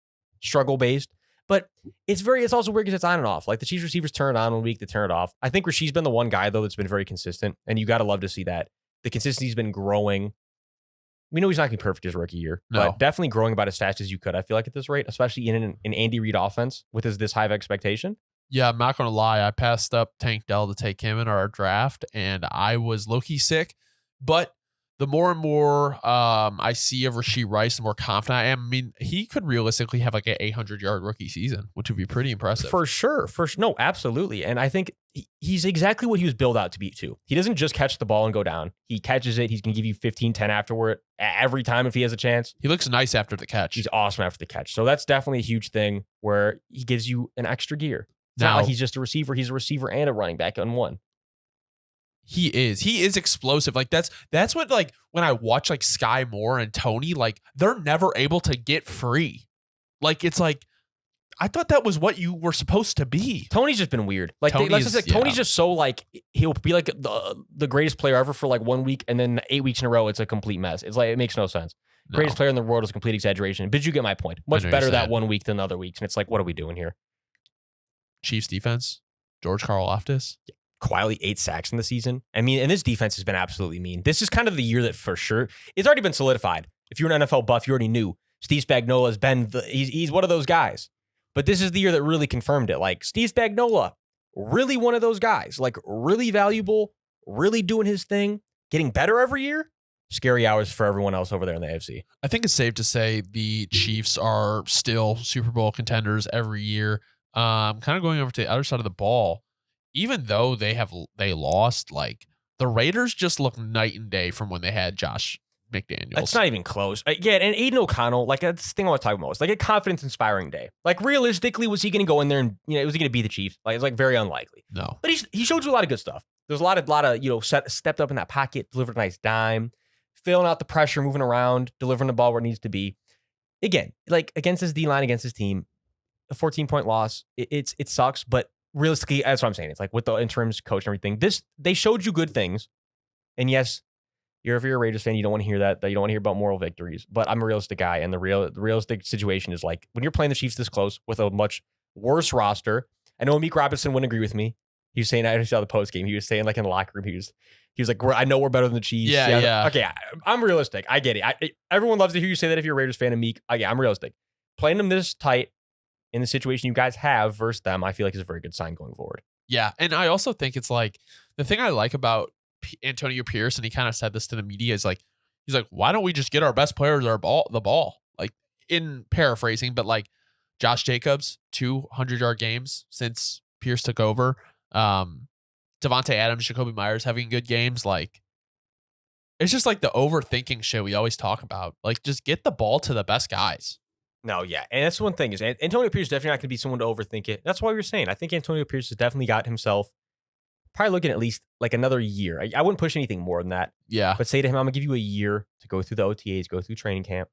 based. But it's also weird because it's on and off. Like the Chiefs receivers turn it on 1 week, they turn it off. I think Rashee's been the one guy though that's been very consistent, and you gotta love to see that. The consistency's been growing. We know he's not gonna be perfect his rookie year, but definitely growing about as fast as you could. I feel like at this rate, especially in an Andy Reid offense with this high of expectation. Yeah, I'm not going to lie. I passed up Tank Dell to take him in our draft, and I was low-key sick. But the more and more I see of Rashee Rice, the more confident I am. I mean, he could realistically have like an 800-yard rookie season, which would be pretty impressive. For sure. No, absolutely. And I think he's exactly what he was built out to be, too. He doesn't just catch the ball and go down. He catches it. He's going to give you 15-10 afterward every time if he has a chance. He looks nice after the catch. He's awesome after the catch. So that's definitely a huge thing where he gives you an extra gear. It's not like he's just a receiver. He's a receiver and a running back on one. He is explosive. Like that's what, like when I watch like Sky Moore and Tony, like they're never able to get free. Like it's like, I thought that was what you were supposed to be. Tony's just been weird. Like Tony's just so like he'll be like the greatest player ever for like 1 week, and then 8 weeks in a row it's a complete mess. It's like it makes no sense. No. Greatest player in the world is a complete exaggeration. But you get my point. Much better that 1 week than other weeks, and it's like, what are we doing here? Chiefs defense, George Karlaftis. Yeah. Quietly 8 sacks in the season. I mean, and this defense has been absolutely mean. This is kind of the year that for sure, it's already been solidified. If you're an NFL buff, you already knew Steve Spagnuolo has been, he's one of those guys. But this is the year that really confirmed it. Like Steve Spagnuolo, really one of those guys, like really valuable, really doing his thing, getting better every year. Scary hours for everyone else over there in the AFC. I think it's safe to say the Chiefs are still Super Bowl contenders every year. Kind of going over to the other side of the ball, even though they lost, like the Raiders just look night and day from when they had Josh McDaniels. It's not even close. Yeah, and Aiden O'Connell, like that's the thing I want to talk about. It's like a confidence-inspiring day. Like realistically, was he going to go in there and was he going to beat the Chiefs? Like it's like very unlikely. No, but he showed you a lot of good stuff. There's a lot of stepped up in that pocket, delivered a nice dime, filling out the pressure, moving around, delivering the ball where it needs to be. Again, like against his D-line, against his team. A 14-point loss, it sucks, but realistically, that's what I'm saying. It's like with the interims coach and everything, they showed you good things. And yes, if you're a Raiders fan, you don't want to hear that you don't want to hear about moral victories. But I'm a realistic guy, and the realistic situation is like when you're playing the Chiefs this close with a much worse roster. I know Meek Robinson wouldn't agree with me. He was saying, I saw the post game. He was saying like in the locker room, he was like, I know we're better than the Chiefs. Yeah. Okay, I'm realistic. I get it. Everyone loves to hear you say that if you're a Raiders fan and Meek. I'm realistic. Playing them this tight in the situation you guys have versus them, I feel like is a very good sign going forward. Yeah, and I also think it's like the thing I like about Antonio Pierce, and he kind of said this to the media, is like he's like, why don't we just get our best players the ball? Like in paraphrasing, but like Josh Jacobs, 200-yard games since Pierce took over. Devontae Adams, Jacoby Myers having good games. Like it's just like the overthinking shit we always talk about. Like just get the ball to the best guys. No, yeah. And that's one thing is Antonio Pierce is definitely not going to be someone to overthink it. That's why we were saying, I think Antonio Pierce has definitely got himself probably looking at least like another year. I wouldn't push anything more than that. Yeah. But say to him, I'm gonna give you a year to go through the OTAs, go through training camp.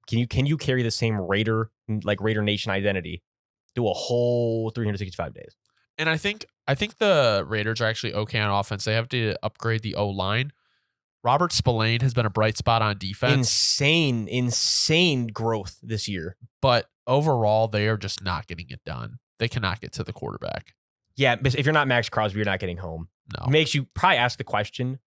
Can you carry the same Raider Nation identity through a whole 365 days? And I think the Raiders are actually okay on offense. They have to upgrade the O-line. Robert Spillane has been a bright spot on defense. Insane growth this year. But overall, they are just not getting it done. They cannot get to the quarterback. Yeah, but if you're not Max Crosby, you're not getting home. No. It makes you probably ask the question,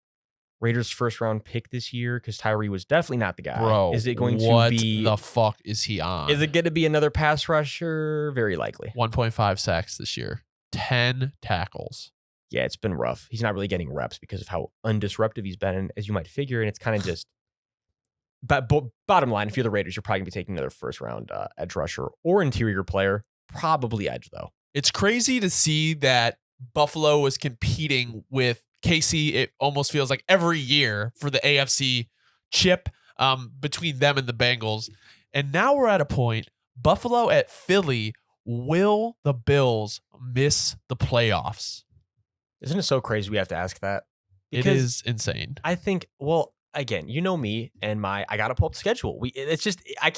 Raiders first round pick this year, because Tyree was definitely not the guy. Bro, is it going what to be the fuck is he on? Is it going to be another pass rusher? Very likely. 1.5 sacks this year. 10 tackles. Yeah, it's been rough. He's not really getting reps because of how undisruptive he's been, as you might figure. And it's kind of just, but bottom line, if you're the Raiders, you're probably going to be taking another first round edge rusher or interior player. Probably edge, though. It's crazy to see that Buffalo was competing with KC. It almost feels like every year for the AFC chip between them and the Bengals. And now we're at a point, Buffalo at Philly. Will the Bills miss the playoffs? Isn't it so crazy we have to ask that? It is insane. I think, well, again, you know me and I got to pull up the schedule. It's just, I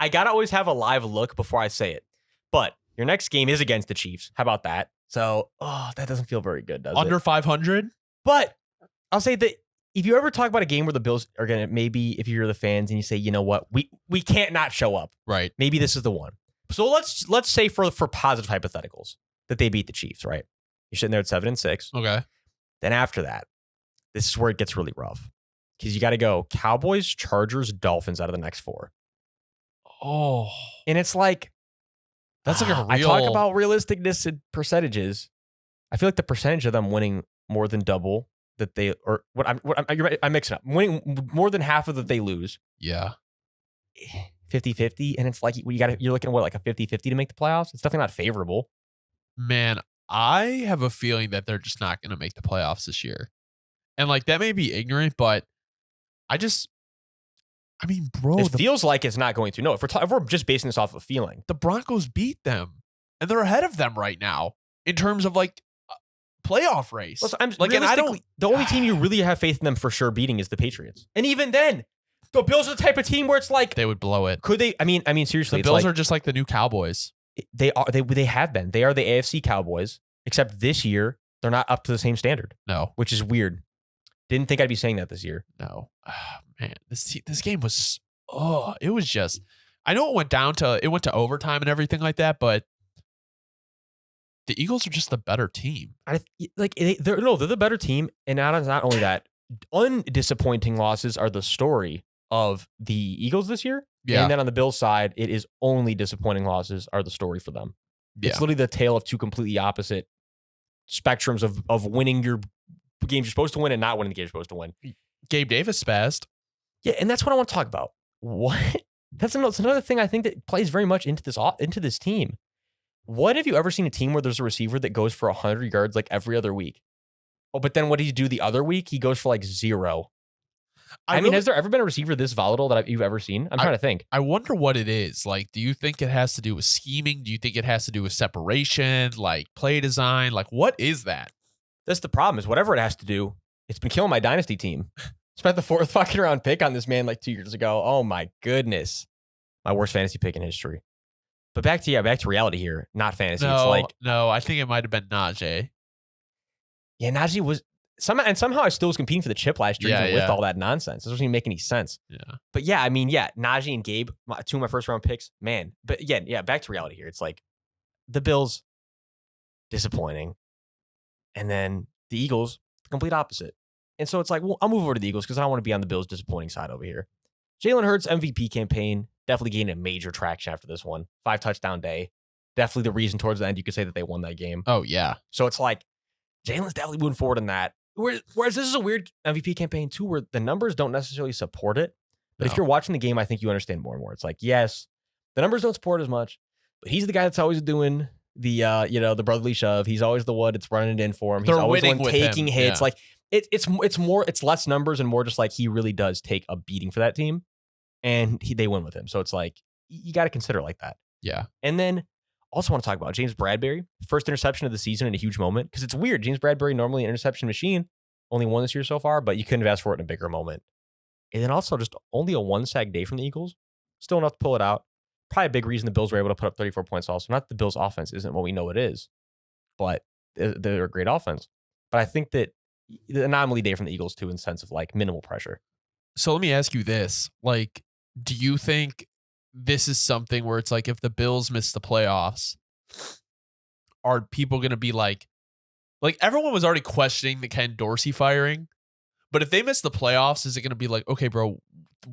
got to always have a live look before I say it. But your next game is against the Chiefs. How about that? So, that doesn't feel very good, does it? Under 500? But I'll say that if you ever talk about a game where the Bills are going to, maybe if you're the fans and you say, you know what, we can't not show up. Right. Maybe this is the one. So let's say for positive hypotheticals that they beat the Chiefs, right? You're sitting there at 7-6. Okay. Then after that, this is where it gets really rough. Because you got to go Cowboys, Chargers, Dolphins out of the next 4. Oh. And it's like, that's like a real... I talk about realisticness and percentages. I feel like the percentage of them winning more than double that they, or I'm mixing up. Winning more than half of that they lose. Yeah. 50-50. And it's like, you're looking at what, like a 50-50 to make the playoffs? It's definitely not favorable. Man, I have a feeling that they're just not going to make the playoffs this year. And like, that may be ignorant, but bro, it feels like it's not going to. No, if we're just basing this off of a feeling. The Broncos beat them and they're ahead of them right now in terms of like playoff race. Listen, the only team you really have faith in them for sure beating is the Patriots. And even then, the Bills are the type of team where it's like they would blow it. Could they? I mean, seriously, the Bills are just like the new Cowboys. They have been. They are the AFC Cowboys, except this year they're not up to the same standard. No, which is weird. Didn't think I'd be saying that this year. No, man, this game was it was just. I know it went to overtime and everything like that, but the Eagles are just the better team. They're the better team, and not only that, undisappointing losses are the story of the Eagles this year. Yeah. And then on the Bills side, it is only disappointing losses are the story for them. Yeah. It's literally the tale of two completely opposite spectrums of winning your games you're supposed to win and not winning the games you're supposed to win. Gabe Davis spazzed. Yeah, and that's what I want to talk about. What? That's another thing I think that plays very much into this team. What have you ever seen a team where there's a receiver that goes for 100 yards like every other week? Oh, but then what does he do the other week? He goes for like 0. I mean, has there ever been a receiver this volatile that you've ever seen? I'm trying to think. I wonder what it is. Like, do you think it has to do with scheming? Do you think it has to do with separation, like play design? Like, what is that? That's the problem is whatever it has to do, it's been killing my dynasty team. Spent the 4th fucking round pick on this man like 2 years ago. Oh my goodness. My worst fantasy pick in history. But back to reality here, not fantasy. No, I think it might have been Najee. Yeah, Najee was somehow I still was competing for the chip last year even with all that nonsense. It doesn't even make any sense. Yeah. But yeah, I mean, Najee and Gabe, 2 of my first round picks, man. But again, back to reality here. It's like the Bills, disappointing. And then the Eagles, the complete opposite. And so it's like, well, I'll move over to the Eagles because I don't want to be on the Bills' disappointing side over here. Jalen Hurts MVP campaign definitely gained a major traction after this one. 5 touchdown day. Definitely the reason towards the end you could say that they won that game. Oh, yeah. So it's like, Jalen's definitely moving forward in that. Whereas this is a weird MVP campaign too, where the numbers don't necessarily support it. But if you're watching the game, I think you understand more and more. It's like, yes, the numbers don't support as much, but he's the guy that's always doing the the brotherly shove. He's always the one that's running it in for him. He's always the one taking hits. Yeah. Like it's less numbers and more just like he really does take a beating for that team, and they win with him. So it's like you got to consider it like that. Yeah. And then Also want to talk about James Bradberry, first interception of the season in a huge moment, because it's weird. James Bradberry, normally an interception machine, only one this year so far, but you couldn't have asked for it in a bigger moment. And then also just only a 1-sack day from the Eagles. Still enough to pull it out. Probably a big reason the Bills were able to put up 34 points also. Not that the Bills' offense isn't what we know it is, but they're a great offense. But I think that the anomaly day from the Eagles, too, in the sense of like minimal pressure. So let me ask you this. Like, do you think this is something where it's like if the Bills miss the playoffs, are people going to be like everyone was already questioning the Ken Dorsey firing, but if they miss the playoffs, is it going to be like, okay, bro,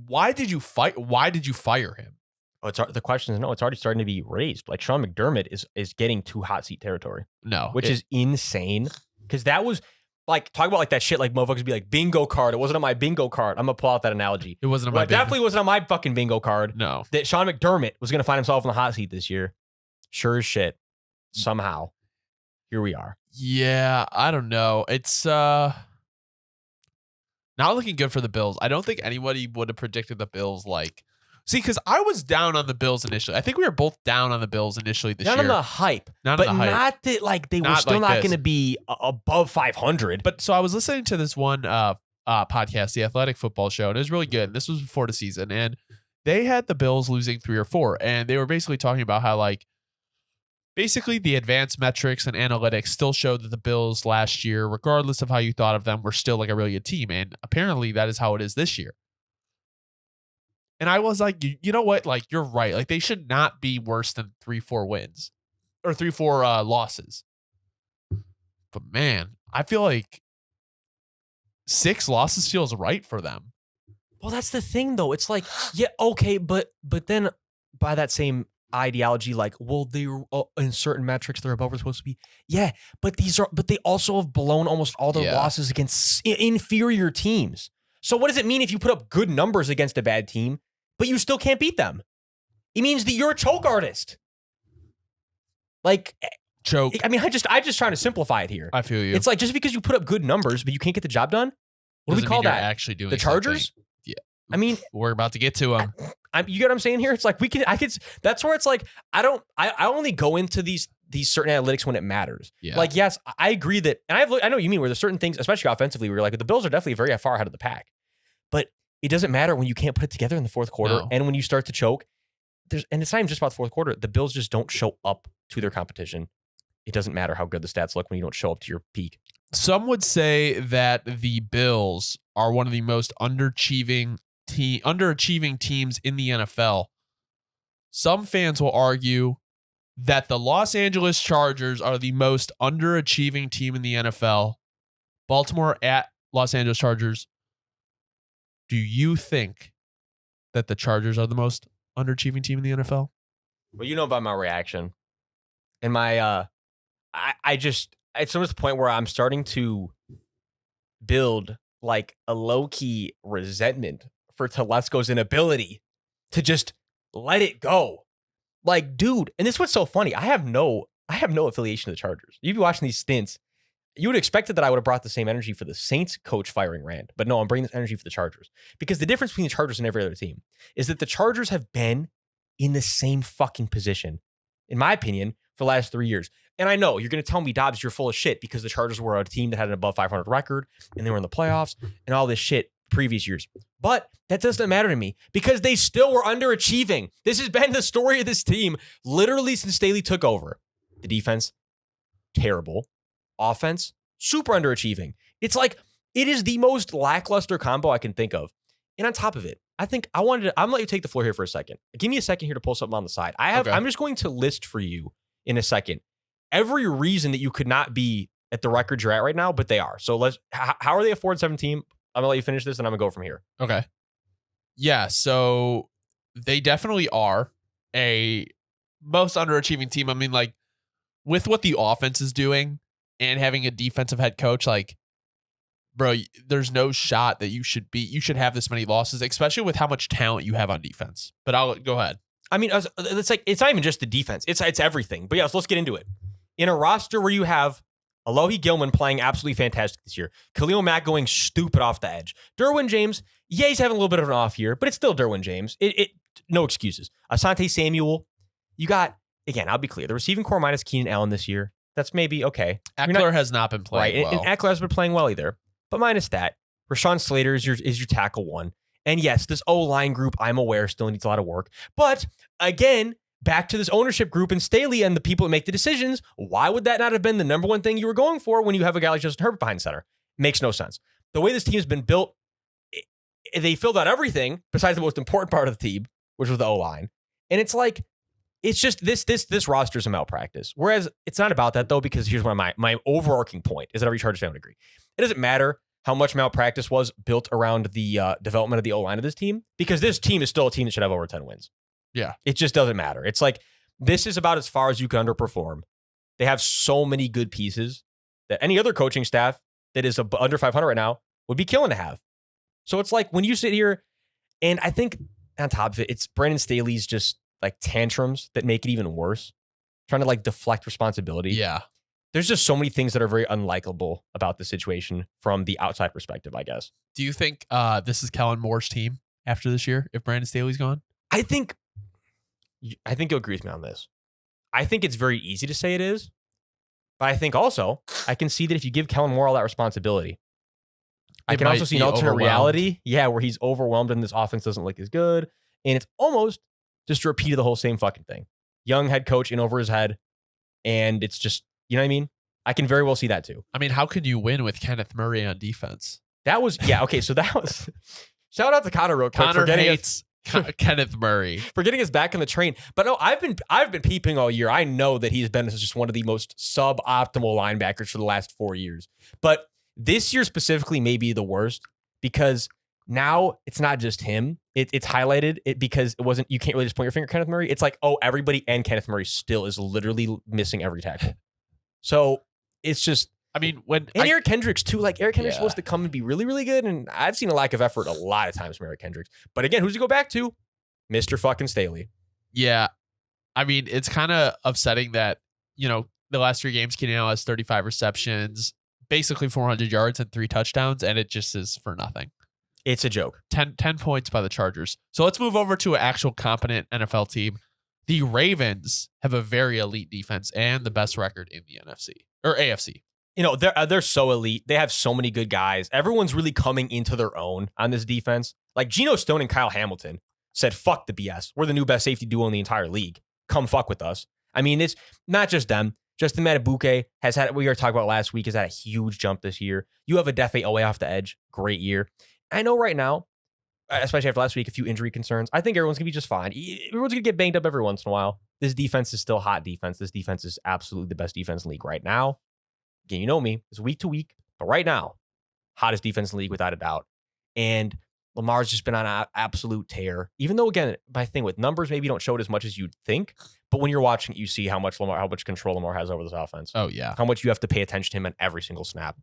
why did you fire him? Oh, the question is no. It's already starting to be raised. Like Sean McDermott is getting to hot seat territory. No, which is insane because that was like talk about like that shit. Like motherfuckers be like bingo card. It wasn't on my bingo card. I'm gonna pull out that analogy. It wasn't on my. It definitely wasn't on my fucking bingo card. No, that Sean McDermott was gonna find himself in the hot seat this year. Sure as shit. Somehow, here we are. Yeah, I don't know. It's not looking good for the Bills. I don't think anybody would have predicted the Bills because I was down on the Bills initially. I think we were both down on the Bills initially this year. Not on the hype. Not that like they were still not going to be above 500. But so I was listening to this one podcast, the Athletic Football Show, and it was really good. This was before the season, and they had the Bills losing 3 or 4, and they were basically talking about how like basically the advanced metrics and analytics still showed that the Bills last year, regardless of how you thought of them, were still like a really good team, and apparently that is how it is this year. And I was like, you know what? Like, you're right. Like, they should not be worse than 3-4 wins or 3-4 losses. But man, I feel like 6 losses feels right for them. Well, that's the thing, though. It's like, yeah, okay, but then by that same ideology, like, well, they in certain metrics they're above where they're supposed to be. Yeah, but they also have blown almost all their losses against inferior teams. So what does it mean if you put up good numbers against a bad team, but you still can't beat them? It means that you're a choke artist. Like choke. I mean, I'm just trying to simplify it here. I feel you. It's like just because you put up good numbers, but you can't get the job done. What do we call that? Actually doing the Chargers? Something. Yeah. I mean, we're about to get to them. You get what I'm saying here? It's like that's where it's like I only go into these certain analytics when it matters. Yeah. Like, yes, I agree that, and I know what you mean, where there's certain things, especially offensively, where you're like, the Bills are definitely very far ahead of the pack. But it doesn't matter when you can't put it together in the fourth quarter and when you start to choke. And it's not even just about the fourth quarter. The Bills just don't show up to their competition. It doesn't matter how good the stats look when you don't show up to your peak. Some would say that the Bills are one of the most underachieving teams in the NFL. Some fans will argue that the Los Angeles Chargers are the most underachieving team in the NFL. Baltimore at Los Angeles Chargers. Do you think that the Chargers are the most underachieving team in the NFL? Well, you know about my reaction. And my it's almost the point where I'm starting to build like a low-key resentment for Telesco's inability to just let it go. Like, dude, and this is what's so funny. I have no affiliation to the Chargers. You'd be watching these stints. You would have expected that I would have brought the same energy for the Saints coach firing Rand. But no, I'm bringing this energy for the Chargers. Because the difference between the Chargers and every other team is that the Chargers have been in the same fucking position, in my opinion, for the last 3 years. And I know you're going to tell me, Dobbs, you're full of shit because the Chargers were a team that had an above 500 record and they were in the playoffs and all this shit previous years. But that doesn't matter to me because they still were underachieving. This has been the story of this team literally since Staley took over. The defense, terrible. Offense, super underachieving. It's like, it is the most lackluster combo I can think of. And on top of it, I think I'm going to let you take the floor here for a second. Give me a second here to pull something on the side. I'm just going to list for you in a second every reason that you could not be at the record you're at right now, but they are. So how are they a 4-7 team? I'm gonna let you finish this and I'm gonna go from here. Okay. Yeah, so they definitely are a most underachieving team. I mean, like, with what the offense is doing and having a defensive head coach, like, bro, there's no shot that you should have this many losses, especially with how much talent you have on defense. But I'll go ahead. I mean, it's not even just the defense. It's everything. But yeah, so let's get into it. In a roster where you have Alohi Gilman playing absolutely fantastic this year, Khalil Mack going stupid off the edge, Derwin James, yeah, he's having a little bit of an off year, but it's still Derwin James. No excuses. Asante Samuel, you got again, I'll be clear. The receiving core minus Keenan Allen this year, that's maybe okay. Eckler has not been playing right, well. and Eckler hasn't been playing well either. But minus that, Rashawn Slater is your tackle one. And yes, this O-line group, I'm aware, still needs a lot of work. But again, back to this ownership group and Staley and the people that make the decisions, why would that not have been the number one thing you were going for when you have a guy like Justin Herbert behind center? Makes no sense. The way this team has been built, they filled out everything besides the most important part of the team, which was the O-line. And it's like, it's just this roster is a malpractice. Whereas it's not about that, though, because here's what my overarching point is that every Chargers fan would agree. It doesn't matter how much malpractice was built around the development of the O-line of this team, because this team is still a team that should have over 10 wins. Yeah. It just doesn't matter. It's like, this is about as far as you can underperform. They have so many good pieces that any other coaching staff that is under 500 right now would be killing to have. So it's like when you sit here, and I think on top of it, it's Brandon Staley's just like tantrums that make it even worse, trying to like deflect responsibility. Yeah. There's just so many things that are very unlikable about the situation from the outside perspective, I guess. Do you think this is Kellen Moore's team after this year if Brandon Staley's gone? I think you'll agree with me on this. I think it's very easy to say it is, but I think also I can see that if you give Kellen Moore all that responsibility, I can also see an alternate reality, where he's overwhelmed and this offense doesn't look as good, and it's almost just a repeat of the whole same fucking thing. Young head coach in over his head, and it's just, you know what I mean? I can very well see that too. I mean, how could you win with Kenneth Murray on defense? That was, okay, so that was, shout out to Connor real quick. Connor hates Kenneth Murray. For getting us back in the train. But no, I've been peeping all year. I know that he's been just one of the most suboptimal linebackers for the last 4 years. But this year specifically may be the worst, because now it's not just him. It's highlighted because it wasn't, you can't really just point your finger at Kenneth Murray. It's like, oh, everybody and Kenneth Murray still is literally missing every tackle. So it's just, I mean, Eric Kendricks too. Like Eric Kendricks supposed to come and be really, really good. And I've seen a lack of effort a lot of times from Eric Kendricks. But again, who's he go back to? Mr. fucking Staley. Yeah. I mean, it's kind of upsetting that, the last 3 games, Keenan Allen has 35 receptions, basically 400 yards and 3 touchdowns, and it just is for nothing. It's a joke. 10 points by the Chargers. So let's move over to an actual competent NFL team. The Ravens have a very elite defense and the best record in the NFC or AFC. They're so elite. They have so many good guys. Everyone's really coming into their own on this defense. Like Geno Stone and Kyle Hamilton said, fuck the BS. We're the new best safety duo in the entire league. Come fuck with us. I mean, it's not just them. Justin Matabuke has had, we were talking about last week, has had a huge jump this year. You have a Defe Owe off the edge. Great year. I know right now, especially after last week, a few injury concerns. I think everyone's going to be just fine. Everyone's going to get banged up every once in a while. This defense is still hot defense. This defense is absolutely the best defense in the league right now. Again, you know me. It's week to week. But right now, hottest defense in the league without a doubt. And Lamar's just been on an absolute tear. Even though, again, my thing with numbers, maybe you don't show it as much as you'd think. But when you're watching it, you see how much control Lamar has over this offense. Oh, yeah. How much you have to pay attention to him on every single snap.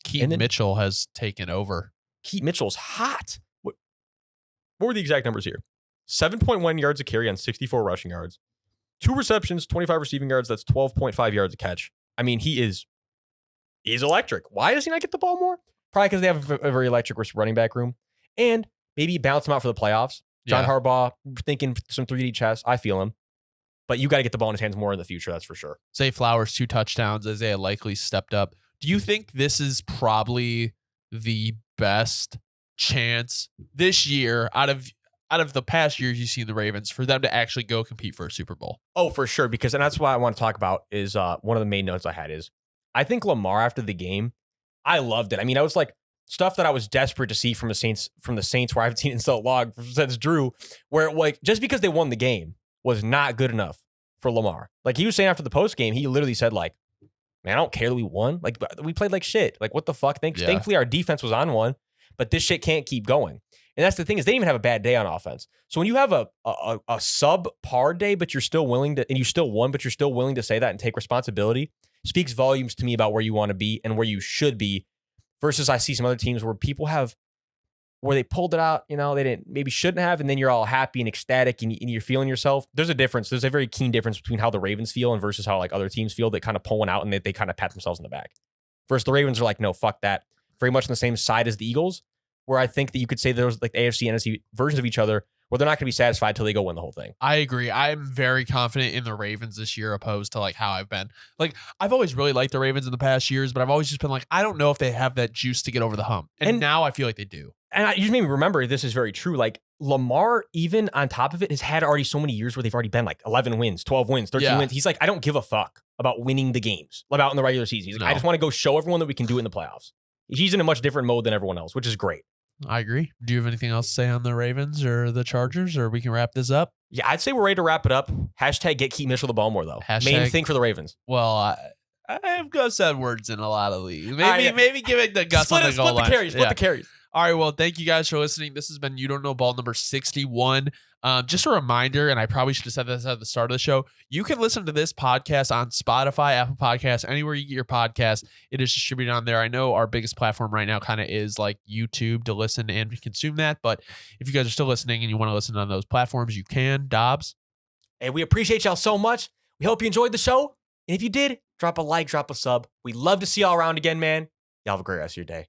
Keaton Mitchell has taken over. Keaton Mitchell's hot. What were the exact numbers here? 7.1 yards a carry on 64 rushing yards. 2 receptions, 25 receiving yards. That's 12.5 yards a catch. I mean, he's electric. Why does he not get the ball more? Probably because they have a very electric running back room. And maybe balance him out for the playoffs. John Harbaugh thinking some 3D chess. I feel him. But you got to get the ball in his hands more in the future. That's for sure. Zay Flowers, 2 touchdowns. Isaiah Likely stepped up. Do you think this is probably the best chance this year out of the past years you've seen the Ravens for them to actually go compete for a Super Bowl? Oh, for sure. And that's why I want to talk about is one of the main notes I had is I think Lamar after the game, I loved it. I mean, I was like stuff that I was desperate to see from the Saints where I haven't seen it in so long since Drew, where like just because they won the game was not good enough for Lamar. Like he was saying after the post game, he literally said like, man, I don't care that we won. Like we played like shit. Like what the fuck? Thankfully our defense was on one, but this shit can't keep going. And that's the thing is they didn't even have a bad day on offense. So when you have a subpar day, but you're still willing to, and you still won, but you're still willing to say that and take responsibility, speaks volumes to me about where you want to be and where you should be. Versus I see some other teams where people where they pulled it out, they maybe shouldn't have, and then you're all happy and ecstatic and you're feeling yourself. There's a difference. There's a very keen difference between how the Ravens feel and versus how like other teams feel that kind of pull one out and they kind of pat themselves in the back. Versus the Ravens are like, no, fuck that. Very much on the same side as the Eagles, where I think that you could say there was like the AFC and NFC versions of each other where they're not going to be satisfied till they go win the whole thing. I agree. I'm very confident in the Ravens this year, opposed to like how I've been. Like, I've always really liked the Ravens in the past years, but I've always just been like, I don't know if they have that juice to get over the hump. And now I feel like they do. And you just made me remember, this is very true. Like, Lamar, even on top of it, has had already so many years where they've already been like 11 wins, 12 wins, 13 wins. He's like, I don't give a fuck about winning the games, about in the regular season. He's like, I just want to go show everyone that we can do it in the playoffs. He's in a much different mode than everyone else, which is great. I agree. Do you have anything else to say on the Ravens or the Chargers, or we can wrap this up? Yeah, I'd say we're ready to wrap it up. Hashtag get Keith Mitchell the ball more, though. Main thing for the Ravens. Well, I've Gus Edwards in a lot of leagues. Maybe give it to Gus on the goal line. Split the carries. All right, well, thank you guys for listening. This has been You Don't Know Ball number 61. Just a reminder, and I probably should have said this at the start of the show, you can listen to this podcast on Spotify, Apple Podcasts, anywhere you get your podcast. It is distributed on there. I know our biggest platform right now kind of is like YouTube to listen and consume that, but if you guys are still listening and you want to listen on those platforms, you can. Dobbs? Hey, we appreciate y'all so much. We hope you enjoyed the show. And if you did, drop a like, drop a sub. We'd love to see y'all around again, man. Y'all have a great rest of your day.